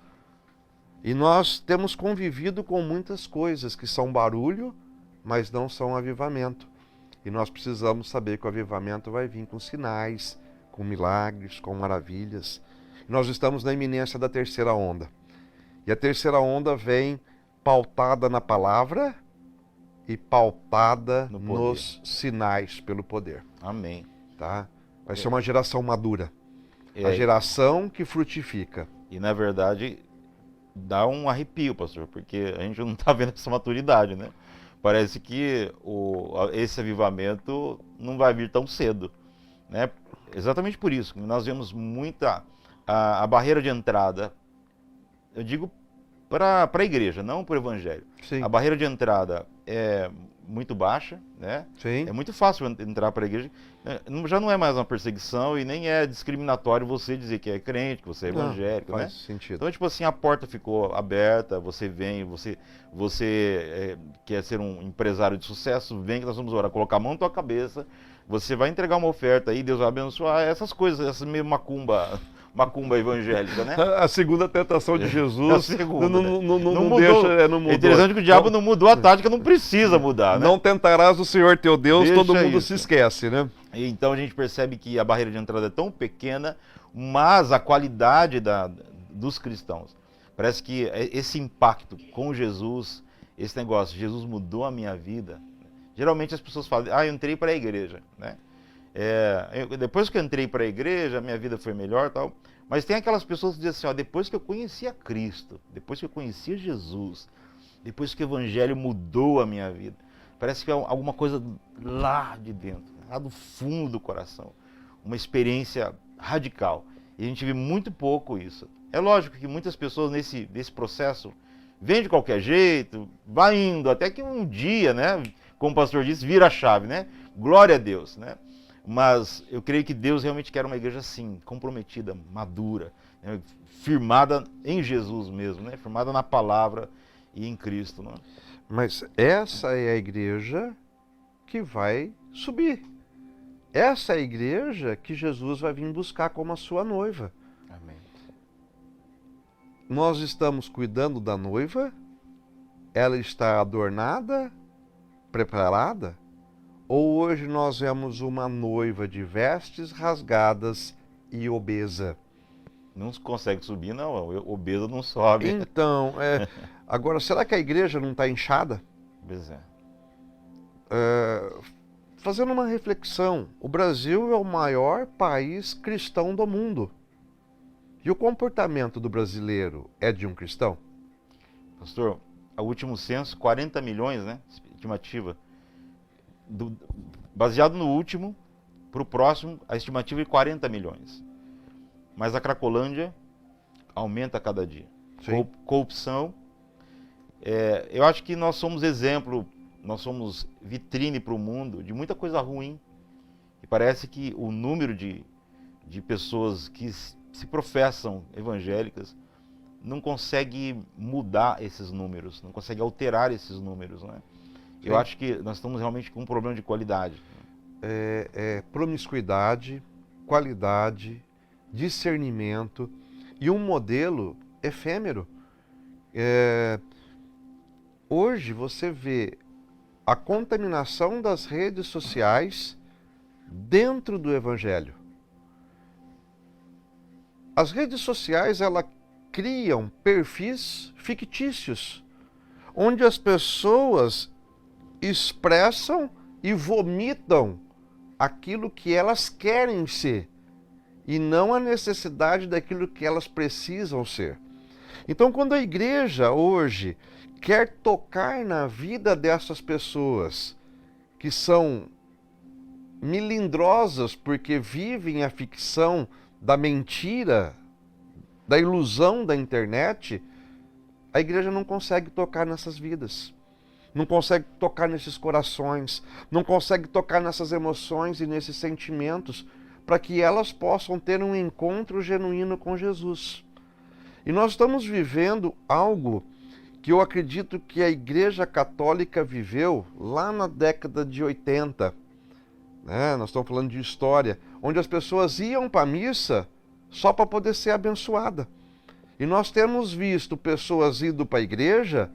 E nós temos convivido com muitas coisas que são barulho, mas não são avivamento. E nós precisamos saber que o avivamento vai vir com sinais, com milagres, com maravilhas. Nós estamos na iminência da terceira onda. E a terceira onda vem pautada na palavra e pautada nos sinais pelo poder. Amém. Tá? Vai ser uma geração madura. A geração que frutifica. E na verdade dá um arrepio, pastor, porque a gente não está vendo essa maturidade, né? Parece que esse avivamento não vai vir tão cedo, né? Exatamente por isso, nós vemos muita a barreira de entrada, eu digo para a igreja, não para o evangelho. Sim. A barreira de entrada é muito baixa, né? Sim. É muito fácil entrar para a igreja. Já não é mais uma perseguição e nem é discriminatório você dizer que é crente, que você é evangélico, não, né? faz sentido. Então, tipo assim, a porta ficou aberta, você vem, você quer ser um empresário de sucesso, vem que nós vamos orar, colocar a mão na tua cabeça, você vai entregar uma oferta aí, Deus vai abençoar, essas coisas, essa meio macumba evangélica, né? A segunda tentação de Jesus segunda, não mudou. deixa, não mudou. É interessante que o diabo não mudou a tática, não precisa mudar, né? Não tentarás o Senhor teu Deus, Deixa todo mundo isso. se esquece, né? E então a gente percebe que a barreira de entrada é tão pequena, mas a qualidade dos cristãos. Parece que esse impacto com Jesus, esse negócio, Jesus mudou a minha vida. Geralmente as pessoas falam, eu entrei para a igreja, né? Depois que eu entrei para a igreja, minha vida foi melhor, tal. Mas tem aquelas pessoas que dizem assim, depois que eu conheci a Cristo, depois que eu conheci Jesus, depois que o evangelho mudou a minha vida, parece que é alguma coisa lá de dentro, lá do fundo do coração, uma experiência radical. E a gente vê muito pouco isso. É lógico que muitas pessoas nesse processo vêm de qualquer jeito, vai indo, até que um dia, né, como o pastor disse, vira a chave, né? Glória a Deus, né? Mas eu creio que Deus realmente quer uma igreja assim, comprometida, madura, né? Firmada em Jesus mesmo, né? Firmada na palavra e em Cristo. Né? Mas essa é a igreja que vai subir. Essa é a igreja que Jesus vai vir buscar como a sua noiva. Amém. Nós estamos cuidando da noiva, ela está adornada, preparada, ou hoje nós vemos uma noiva de vestes rasgadas e obesa? Não consegue subir, não. Obesa não sobe. Então, agora, será que a igreja não está inchada? Pois é. Fazendo uma reflexão, o Brasil é o maior país cristão do mundo. E o comportamento do brasileiro é de um cristão? Pastor, o último censo, 40 milhões, né? Estimativa. Baseado no último, para o próximo, a estimativa é 40 milhões. Mas a Cracolândia aumenta a cada dia. Corrupção. Eu acho que nós somos exemplo, nós somos vitrine para o mundo de muita coisa ruim. E parece que o número de pessoas que se professam evangélicas não consegue mudar esses números, não consegue alterar esses números, né? Eu acho que nós estamos realmente com um problema de qualidade. Promiscuidade, qualidade, discernimento e um modelo efêmero. Hoje você vê a contaminação das redes sociais dentro do evangelho. As redes sociais, elas criam perfis fictícios, onde as pessoas expressam e vomitam aquilo que elas querem ser, e não a necessidade daquilo que elas precisam ser. Então, quando a igreja hoje quer tocar na vida dessas pessoas que são melindrosas porque vivem a ficção da mentira, da ilusão da internet, a igreja não consegue tocar nessas vidas, não consegue tocar nesses corações, não consegue tocar nessas emoções e nesses sentimentos, para que elas possam ter um encontro genuíno com Jesus. E nós estamos vivendo algo que eu acredito que a Igreja Católica viveu lá na década de 80. Nós estamos falando de história, onde as pessoas iam para a missa só para poder ser abençoada. E nós temos visto pessoas indo para a igreja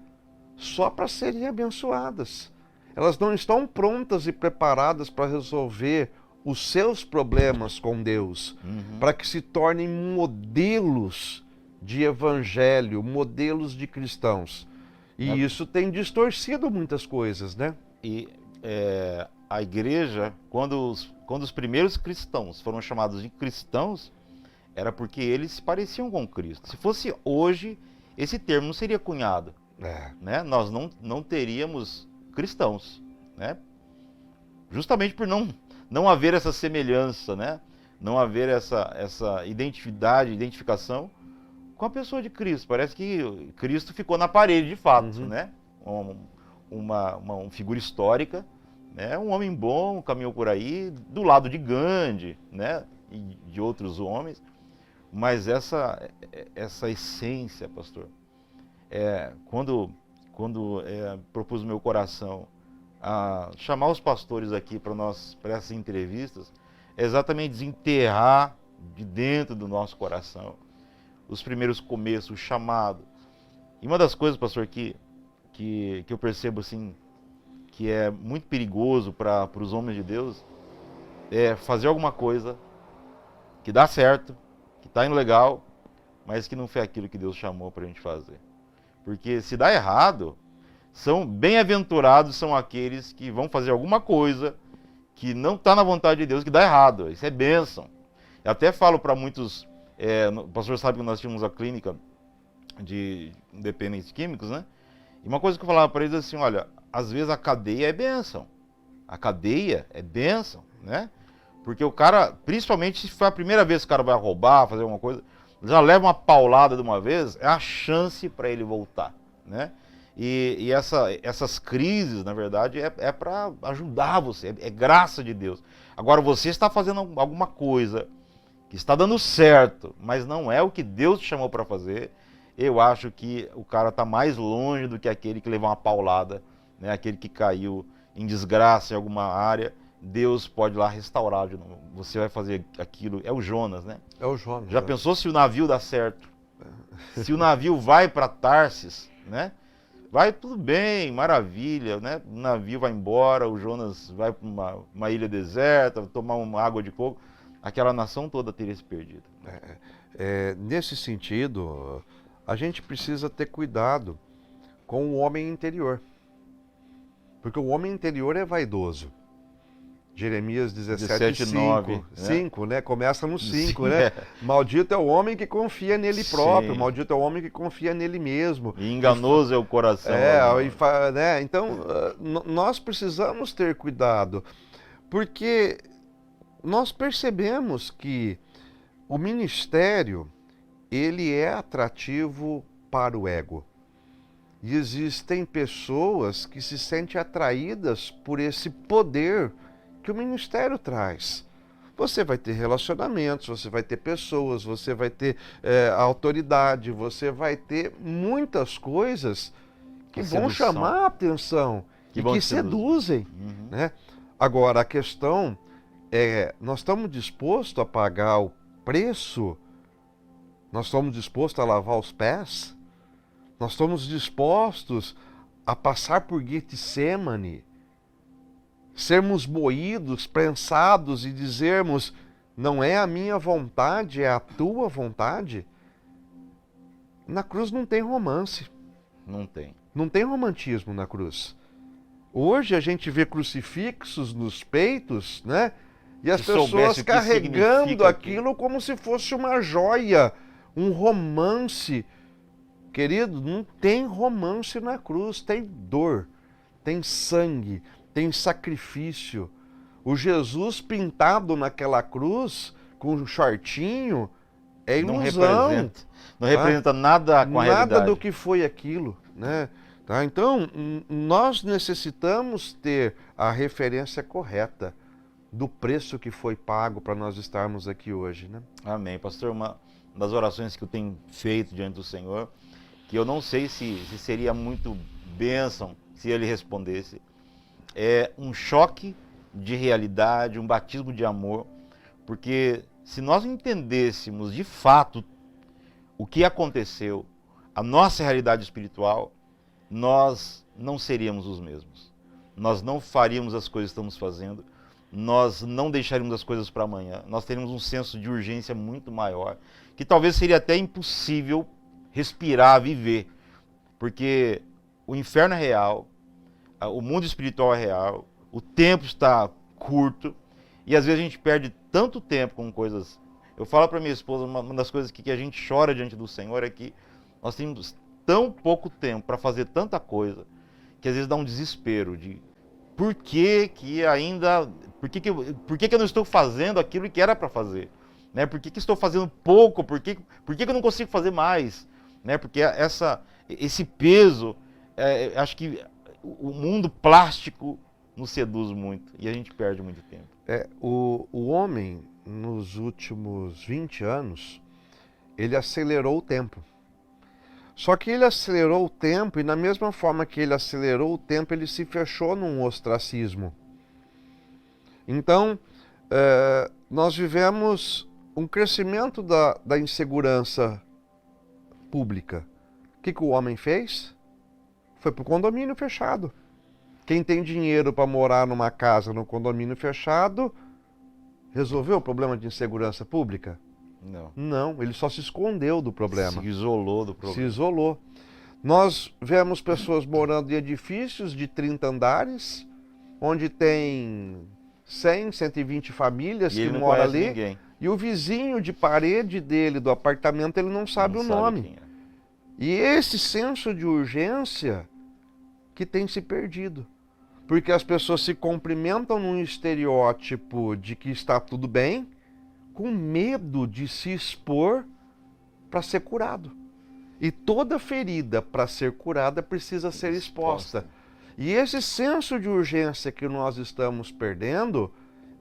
só para serem abençoadas. Elas não estão prontas e preparadas para resolver os seus problemas com Deus, para que se tornem modelos de evangelho, modelos de cristãos. E isso tem distorcido muitas coisas, né? E a igreja, quando os primeiros cristãos foram chamados de cristãos, era porque eles se pareciam com Cristo. Se fosse hoje, esse termo não seria cunhado. Né? Nós não teríamos cristãos, né? Justamente por não haver essa semelhança, né? Não haver essa identificação com a pessoa de Cristo. Parece que Cristo ficou na parede de fato, né? Uma figura histórica, né? Um homem bom, caminhou por aí, do lado de Gandhi, né? E de outros homens. Mas essa essência, pastor, quando propus no meu coração a chamar os pastores aqui para essas entrevistas, é exatamente desenterrar de dentro do nosso coração os primeiros começos, o chamado. E uma das coisas, pastor, que eu percebo assim, que é muito perigoso para os homens de Deus, é fazer alguma coisa que dá certo, que está indo legal, mas que não foi aquilo que Deus chamou para a gente fazer. Porque se dá errado, bem-aventurados são aqueles que vão fazer alguma coisa que não está na vontade de Deus, que dá errado. Isso é bênção. Eu até falo para muitos, o pastor sabe que nós tínhamos a clínica de dependentes químicos, né? E uma coisa que eu falava para eles é assim, olha, às vezes a cadeia é bênção. A cadeia é bênção, né? Porque o cara, principalmente se for a primeira vez que o cara vai roubar, fazer alguma coisa, já leva uma paulada de uma vez, é a chance para ele voltar, né? E essas crises, na verdade, é para ajudar você, é graça de Deus. Agora, você está fazendo alguma coisa que está dando certo, mas não é o que Deus te chamou para fazer, eu acho que o cara está mais longe do que aquele que levou uma paulada, né? Aquele que caiu em desgraça em alguma área. Deus pode lá restaurar de novo. Você vai fazer aquilo. É o Jonas, né? É o Jonas. Já pensou se o navio dá certo? Se o navio vai para Tarsis, né? Vai tudo bem, maravilha, né? O navio vai embora, o Jonas vai para uma ilha deserta, tomar uma água de coco. Aquela nação toda teria se perdido. Nesse sentido, a gente precisa ter cuidado com o homem interior. Porque o homem interior é vaidoso. Jeremias 17:5, né? Começa no 5, né? Maldito é o homem que confia nele próprio, maldito é o homem que confia nele mesmo. E enganoso é o coração. Né? Então, nós precisamos ter cuidado, porque nós percebemos que o ministério, ele é atrativo para o ego. E existem pessoas que se sentem atraídas por esse poder que o ministério traz. Você vai ter relacionamentos, você vai ter pessoas, você vai ter autoridade, você vai ter muitas coisas que vão chamar a atenção e que seduzem. Né? Agora, a questão é, nós estamos dispostos a pagar o preço? Nós estamos dispostos a lavar os pés? Nós estamos dispostos a passar por Getsemane, sermos moídos, prensados e dizermos, não é a minha vontade, é a tua vontade. Na cruz não tem romance. Não tem. Não tem romantismo na cruz. Hoje a gente vê crucifixos nos peitos, né? E as pessoas carregando aquilo como se fosse uma joia, um romance. Querido, não tem romance na cruz, tem dor, tem sangue, tem sacrifício. O Jesus pintado naquela cruz, com um shortinho, é ilusão. Não representa nada com a realidade. Nada do que foi aquilo, né? Tá? Então, nós necessitamos ter a referência correta do preço que foi pago para nós estarmos aqui hoje, né? Amém. Pastor, uma das orações que eu tenho feito diante do Senhor, que eu não sei se seria muito bênção se ele respondesse, é um choque de realidade, um batismo de amor, porque se nós entendêssemos de fato o que aconteceu, a nossa realidade espiritual, nós não seríamos os mesmos. Nós não faríamos as coisas que estamos fazendo, nós não deixaríamos as coisas para amanhã, nós teríamos um senso de urgência muito maior, que talvez seria até impossível respirar, viver, porque o inferno é real, o mundo espiritual é real, o tempo está curto, e às vezes a gente perde tanto tempo com coisas. Eu falo para minha esposa, uma das coisas que a gente chora diante do Senhor é que nós temos tão pouco tempo para fazer tanta coisa, que às vezes dá um desespero de por que eu não estou fazendo aquilo que era para fazer? Né? Por que estou fazendo pouco? Por que eu não consigo fazer mais? Né? Porque esse peso, acho que o mundo plástico nos seduz muito e a gente perde muito tempo. O homem, nos últimos 20 anos, ele acelerou o tempo. Só que ele acelerou o tempo e, na mesma forma que ele acelerou o tempo, ele se fechou num ostracismo. Então, nós vivemos um crescimento da insegurança pública. O que o homem fez? Foi para o condomínio fechado. Quem tem dinheiro para morar numa casa no condomínio fechado, resolveu o problema de insegurança pública? Não, ele só se escondeu do problema. Se isolou do problema. Se isolou. Nós vemos pessoas morando em edifícios de 30 andares, onde tem 100, 120 famílias que moram ali. Ninguém. E o vizinho de parede dele, do apartamento, ele não sabe o nome. E esse senso de urgência que tem se perdido. Porque as pessoas se cumprimentam num estereótipo de que está tudo bem, com medo de se expor para ser curado. E toda ferida para ser curada precisa ser exposta. E esse senso de urgência que nós estamos perdendo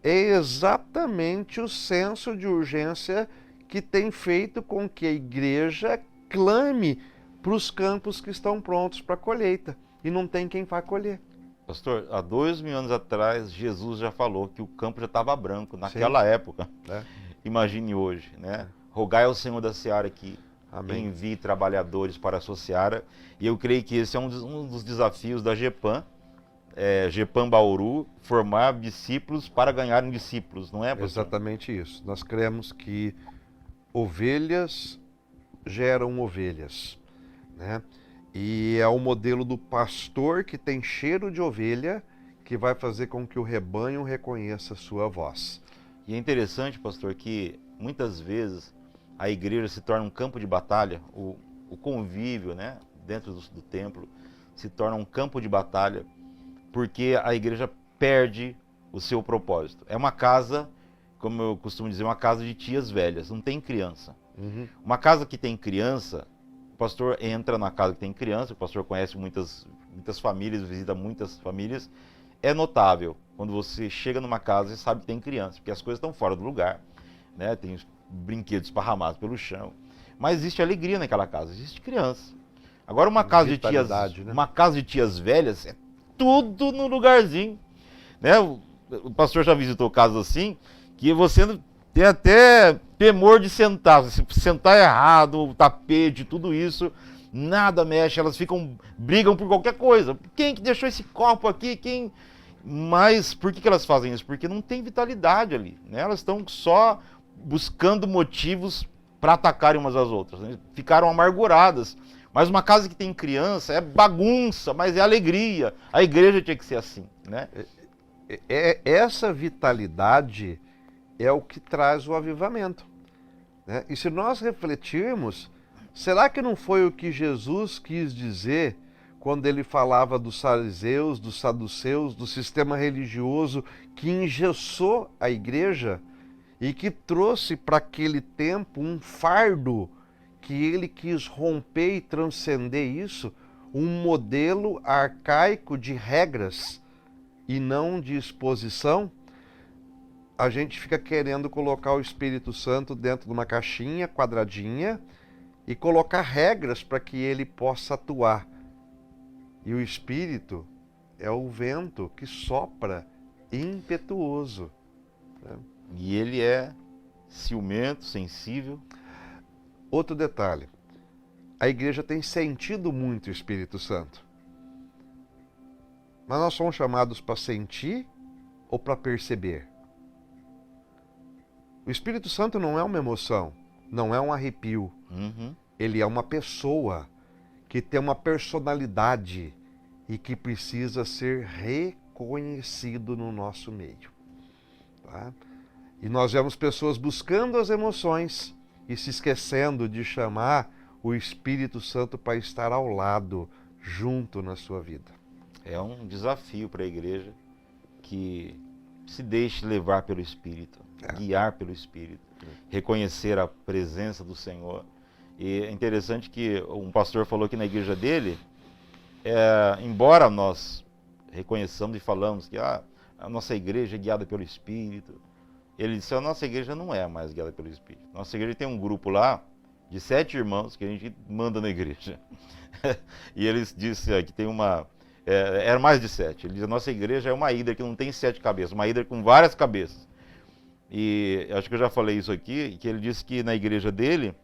é exatamente o senso de urgência que tem feito com que a igreja clame para os campos que estão prontos para a colheita. E não tem quem vá colher. Pastor, há 2000 anos atrás, Jesus já falou que o campo já estava branco, naquela época. Imagine hoje, né? Rogai ao Senhor da Seara que envie trabalhadores para a sua seara. E eu creio que esse é um dos desafios da GEPAM, GEPAM Bauru, formar discípulos para ganharem discípulos, não é, pastor? Exatamente isso. Nós cremos que ovelhas geram ovelhas, né? E é o modelo do pastor que tem cheiro de ovelha que vai fazer com que o rebanho reconheça a sua voz. E é interessante, pastor, que muitas vezes a igreja se torna um campo de batalha, o convívio, né, dentro do templo se torna um campo de batalha, porque a igreja perde o seu propósito. É uma casa, como eu costumo dizer, uma casa de tias velhas, não tem criança. Uma casa que tem criança, o pastor entra na casa que tem criança, o pastor conhece muitas famílias, visita muitas famílias, é notável quando você chega numa casa e sabe que tem criança, porque as coisas estão fora do lugar, né? Tem os brinquedos esparramados pelo chão, mas existe alegria naquela casa, existe criança. Agora uma casa de tias, né? Uma casa de tias velhas é tudo no lugarzinho, né? O pastor já visitou casas assim que você tem até temor de sentar, se sentar errado, o tapete, tudo isso, nada mexe, elas brigam por qualquer coisa. Quem que deixou esse copo aqui? Mas por que elas fazem isso? Porque não tem vitalidade ali, né? Elas estão só buscando motivos para atacarem umas às outras, né? Ficaram amarguradas. Mas uma casa que tem criança é bagunça, mas é alegria. A igreja tinha que ser assim, né? Essa vitalidade é o que traz o avivamento, né? E se nós refletirmos, será que não foi o que Jesus quis dizer quando ele falava dos fariseus, dos saduceus, do sistema religioso que engessou a igreja e que trouxe para aquele tempo um fardo que ele quis romper e transcender isso, um modelo arcaico de regras e não de exposição? A gente fica querendo colocar o Espírito Santo dentro de uma caixinha quadradinha e colocar regras para que ele possa atuar. E o Espírito é o vento que sopra impetuoso, né? E ele é ciumento, sensível. Outro detalhe, a igreja tem sentido muito o Espírito Santo. Mas nós somos chamados para sentir ou para perceber? O Espírito Santo não é uma emoção, não é um arrepio. Ele é uma pessoa que tem uma personalidade e que precisa ser reconhecido no nosso meio, tá? E nós vemos pessoas buscando as emoções e se esquecendo de chamar o Espírito Santo para estar ao lado, junto na sua vida. É um desafio para a igreja que se deixe levar pelo Espírito, guiar pelo Espírito, reconhecer a presença do Senhor. E é interessante que um pastor falou que na igreja dele, embora nós reconheçamos e falamos que a nossa igreja é guiada pelo Espírito, ele disse: a nossa igreja não é mais guiada pelo Espírito. Nossa igreja tem um grupo lá de 7 irmãos que a gente manda na igreja. E eles disse que tem uma... era mais de 7. Ele diz: a nossa igreja é uma hidra que não tem 7 cabeças, uma hidra com várias cabeças. E acho que eu já falei isso aqui, que ele disse que na igreja dele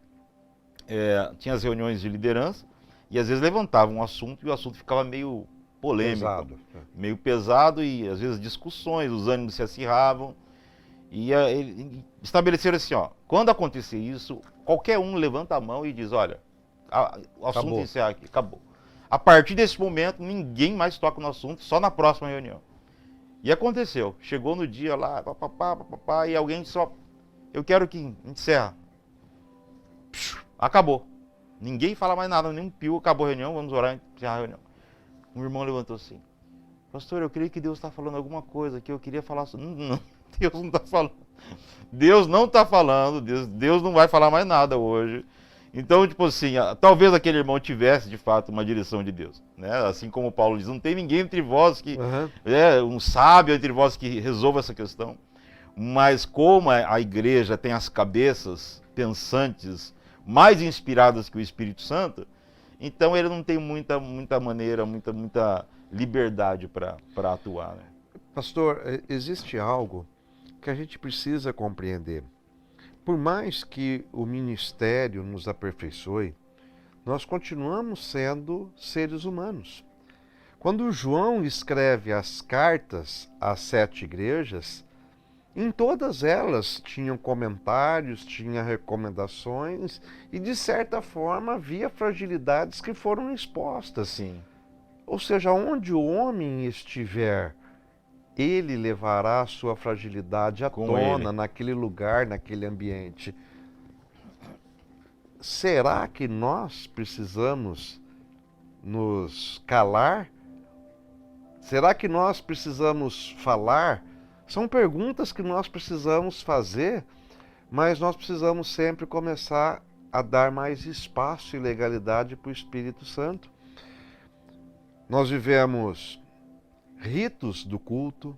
tinha as reuniões de liderança e às vezes levantava um assunto e o assunto ficava meio polêmico, meio pesado, e às vezes discussões, os ânimos se acirravam. E estabeleceram assim, quando acontecer isso, qualquer um levanta a mão e diz: olha, o assunto encerra aqui, acabou. A partir desse momento, ninguém mais toca no assunto, só na próxima reunião. E aconteceu. Chegou no dia lá, papapá, e alguém só... eu quero que encerra. Acabou. Ninguém fala mais nada, nem um pio, acabou a reunião, vamos orar e encerrar a reunião. Um irmão levantou assim: pastor, eu creio que Deus está falando alguma coisa que eu queria falar. Não, Deus não está falando. Deus não está falando, Deus não vai falar mais nada hoje. Então, tipo assim, talvez aquele irmão tivesse, de fato, uma direção de Deus, né? Assim como Paulo diz: não tem ninguém entre vós que... um sábio entre vós que resolva essa questão. Mas como a igreja tem as cabeças pensantes mais inspiradas que o Espírito Santo, então ele não tem muita maneira, muita liberdade para atuar, né? Pastor, existe algo que a gente precisa compreender. Por mais que o ministério nos aperfeiçoe, nós continuamos sendo seres humanos. Quando João escreve as cartas às 7 igrejas, em todas elas tinham comentários, tinha recomendações e, de certa forma, havia fragilidades que foram expostas. Sim. Ou seja, onde o homem estiver, ele levará a sua fragilidade à tona, naquele lugar, naquele ambiente. Será que nós precisamos nos calar? Será que nós precisamos falar? São perguntas que nós precisamos fazer, mas nós precisamos sempre começar a dar mais espaço e legalidade para o Espírito Santo. Nós vivemos ritos do culto,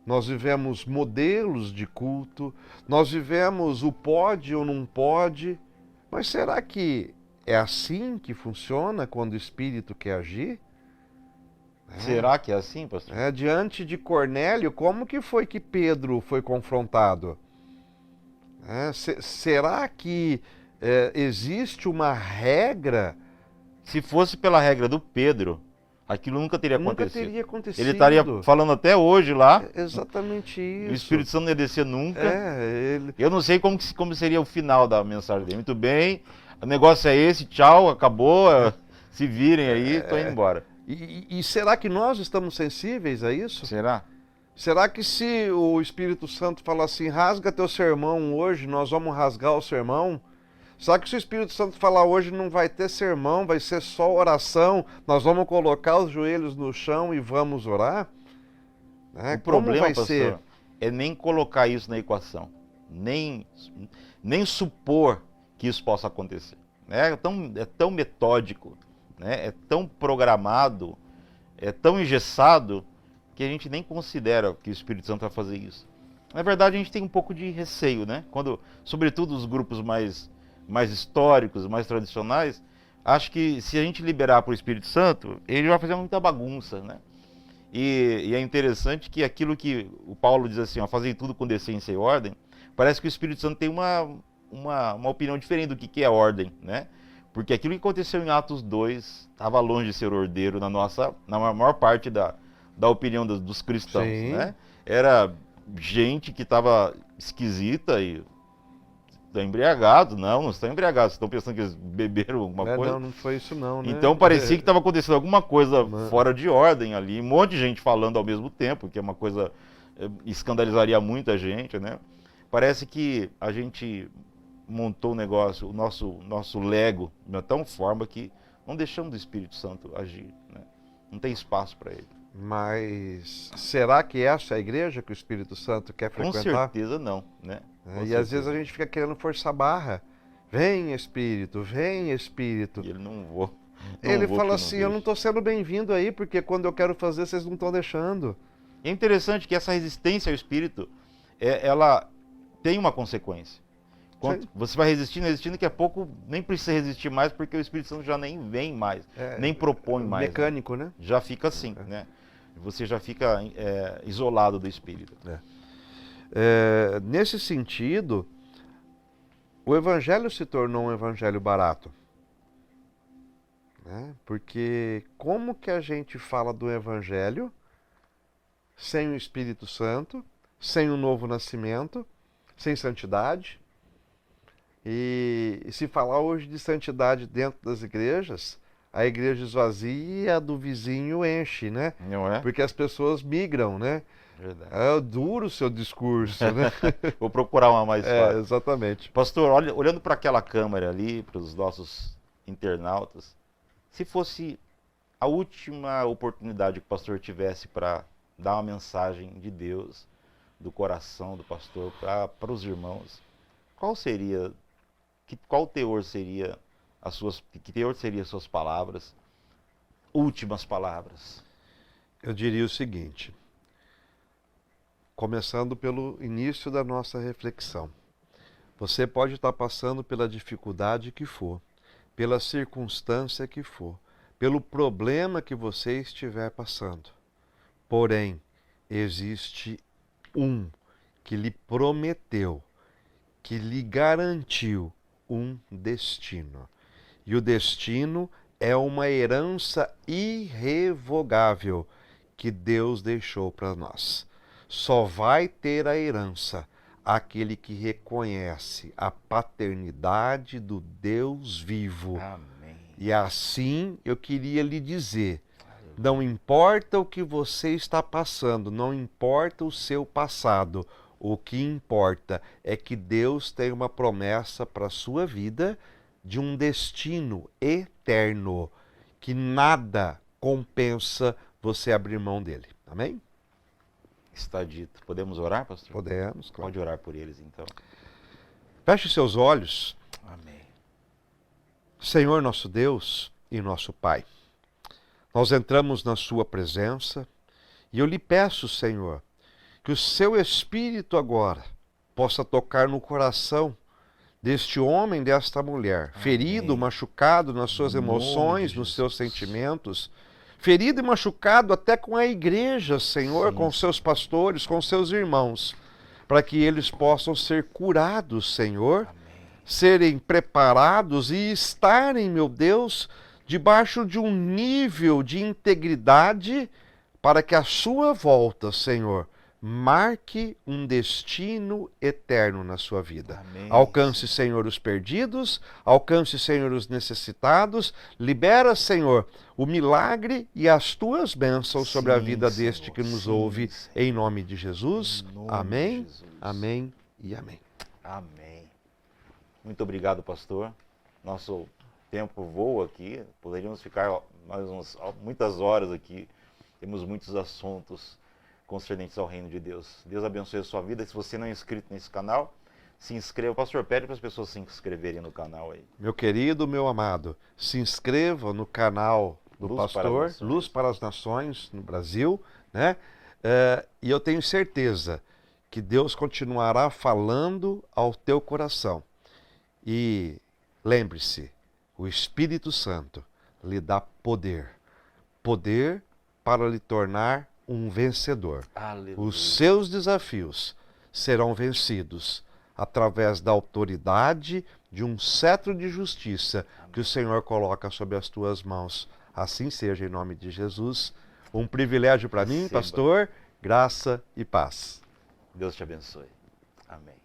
nós vivemos modelos de culto, nós vivemos o pode ou não pode, mas será que é assim que funciona quando o Espírito quer agir? Será que é assim, pastor? Diante de Cornélio, como que foi que Pedro foi confrontado? Será que existe uma regra? Se fosse pela regra do Pedro, aquilo nunca teria Nunca acontecido. teria acontecido. Ele estaria falando até hoje lá. É exatamente isso. O Espírito Santo não ia descer nunca. Ele... Eu não sei como seria o final da mensagem dele. Muito bem, o negócio é esse, tchau, acabou, se virem aí, estou indo embora. E será que nós estamos sensíveis a isso? Será? Será que se o Espírito Santo falar assim, rasga teu sermão hoje, nós vamos rasgar o sermão? Será que se o Espírito Santo falar hoje não vai ter sermão, vai ser só oração, nós vamos colocar os joelhos no chão e vamos orar? O problema, pastor, é nem colocar isso na equação, nem supor que isso possa acontecer. É tão metódico, né? É tão programado, é tão engessado, que a gente nem considera que o Espírito Santo vai fazer isso. Na verdade, a gente tem um pouco de receio, né? Quando, sobretudo os grupos mais históricos, mais tradicionais, acho que se a gente liberar para o Espírito Santo, ele vai fazer muita bagunça, né? E é interessante que aquilo que o Paulo diz assim, ó, fazer tudo com decência e ordem, parece que o Espírito Santo tem uma opinião diferente do que é ordem, né? Porque aquilo que aconteceu em Atos 2 estava longe de ser ordeiro na maior parte da opinião dos cristãos, né? Era gente que estava esquisita e embriagado. Não estão embriagados, estão pensando que eles beberam alguma coisa. Não foi isso não, né? Então parecia que estava acontecendo alguma coisa fora de ordem ali, um monte de gente falando ao mesmo tempo, que é uma coisa escandalizaria muita gente, né? Parece que a gente montou o negócio, o nosso Lego, de tal forma que não deixamos o Espírito Santo agir, né? Não tem espaço para ele. Mas será que essa é a igreja que o Espírito Santo quer frequentar? Com certeza não, né? E às vezes a gente fica querendo forçar a barra. Vem Espírito, vem Espírito. E ele não vou. Ele fala assim, eu não estou sendo bem-vindo aí, porque quando eu quero fazer, vocês não estão deixando. É interessante que essa resistência ao Espírito, ela tem uma consequência. Quando você vai resistindo, daqui a pouco nem precisa resistir mais, porque o Espírito Santo já nem vem mais, nem propõe mais. Mecânico, né? Já fica assim, né? Você já fica isolado do Espírito. Nesse sentido, o Evangelho se tornou um Evangelho barato. Né? Porque como que a gente fala do Evangelho sem o Espírito Santo, sem o novo nascimento, sem santidade? E se falar hoje de santidade dentro das igrejas, a igreja esvazia e a do vizinho enche, né? Não é? Porque as pessoas migram, né? Verdade. É duro o seu discurso, né? Vou procurar uma mais fácil. Exatamente. Pastor, olhando para aquela câmera ali, para os nossos internautas, se fosse a última oportunidade que o pastor tivesse para dar uma mensagem de Deus, do coração do pastor, para os irmãos, qual teor seria que teor seriam as suas palavras, últimas palavras? Eu diria o seguinte, começando pelo início da nossa reflexão. Você pode estar passando pela dificuldade que for, pela circunstância que for, pelo problema que você estiver passando. Porém, existe um que lhe prometeu, que lhe garantiu um destino. E o destino é uma herança irrevogável que Deus deixou para nós. Só vai ter a herança aquele que reconhece a paternidade do Deus vivo. Amém. E assim eu queria lhe dizer, não importa o que você está passando, não importa o seu passado, o que importa é que Deus tem uma promessa para a sua vida de um destino eterno, que nada compensa você abrir mão dele. Amém? Está dito. Podemos orar, pastor? Podemos, claro. Pode orar por eles, então. Feche seus olhos. Amém. Senhor nosso Deus e nosso Pai, nós entramos na sua presença e eu lhe peço, Senhor, que o seu Espírito agora possa tocar no coração deste homem, desta mulher, Amém. ferido, machucado nas suas emoções, nos seus sentimentos, ferido e machucado até com a igreja, Senhor, com seus pastores, com seus irmãos, para que eles possam ser curados, Senhor, serem preparados e estarem, meu Deus, debaixo de um nível de integridade, para que a sua volta, Senhor, marque um destino eterno na sua vida. Amém. Alcance, Senhor, os perdidos, alcance, Senhor, os necessitados, libera, Senhor, o milagre e as tuas bênçãos sobre a vida deste que nos ouve, em nome de Jesus. Amém, amém e amém. Amém. Muito obrigado, pastor. Nosso tempo voa aqui, poderíamos ficar muitas horas aqui. Temos muitos assuntos concernentes ao reino de Deus. Deus abençoe a sua vida. Se você não é inscrito nesse canal, se inscreva. Pastor, pede para as pessoas se inscreverem no canal aí. Meu querido, meu amado, se inscreva no canal do pastor Luz para as Nações no Brasil, né? E eu tenho certeza que Deus continuará falando ao teu coração. E lembre-se, o Espírito Santo lhe dá poder para lhe tornar um vencedor. Aleluia. Os seus desafios serão vencidos através da autoridade de um cetro de justiça que o Senhor coloca sobre as tuas mãos. Assim seja, em nome de Jesus. Um privilégio para mim, pastor, graça e paz. Deus te abençoe. Amém.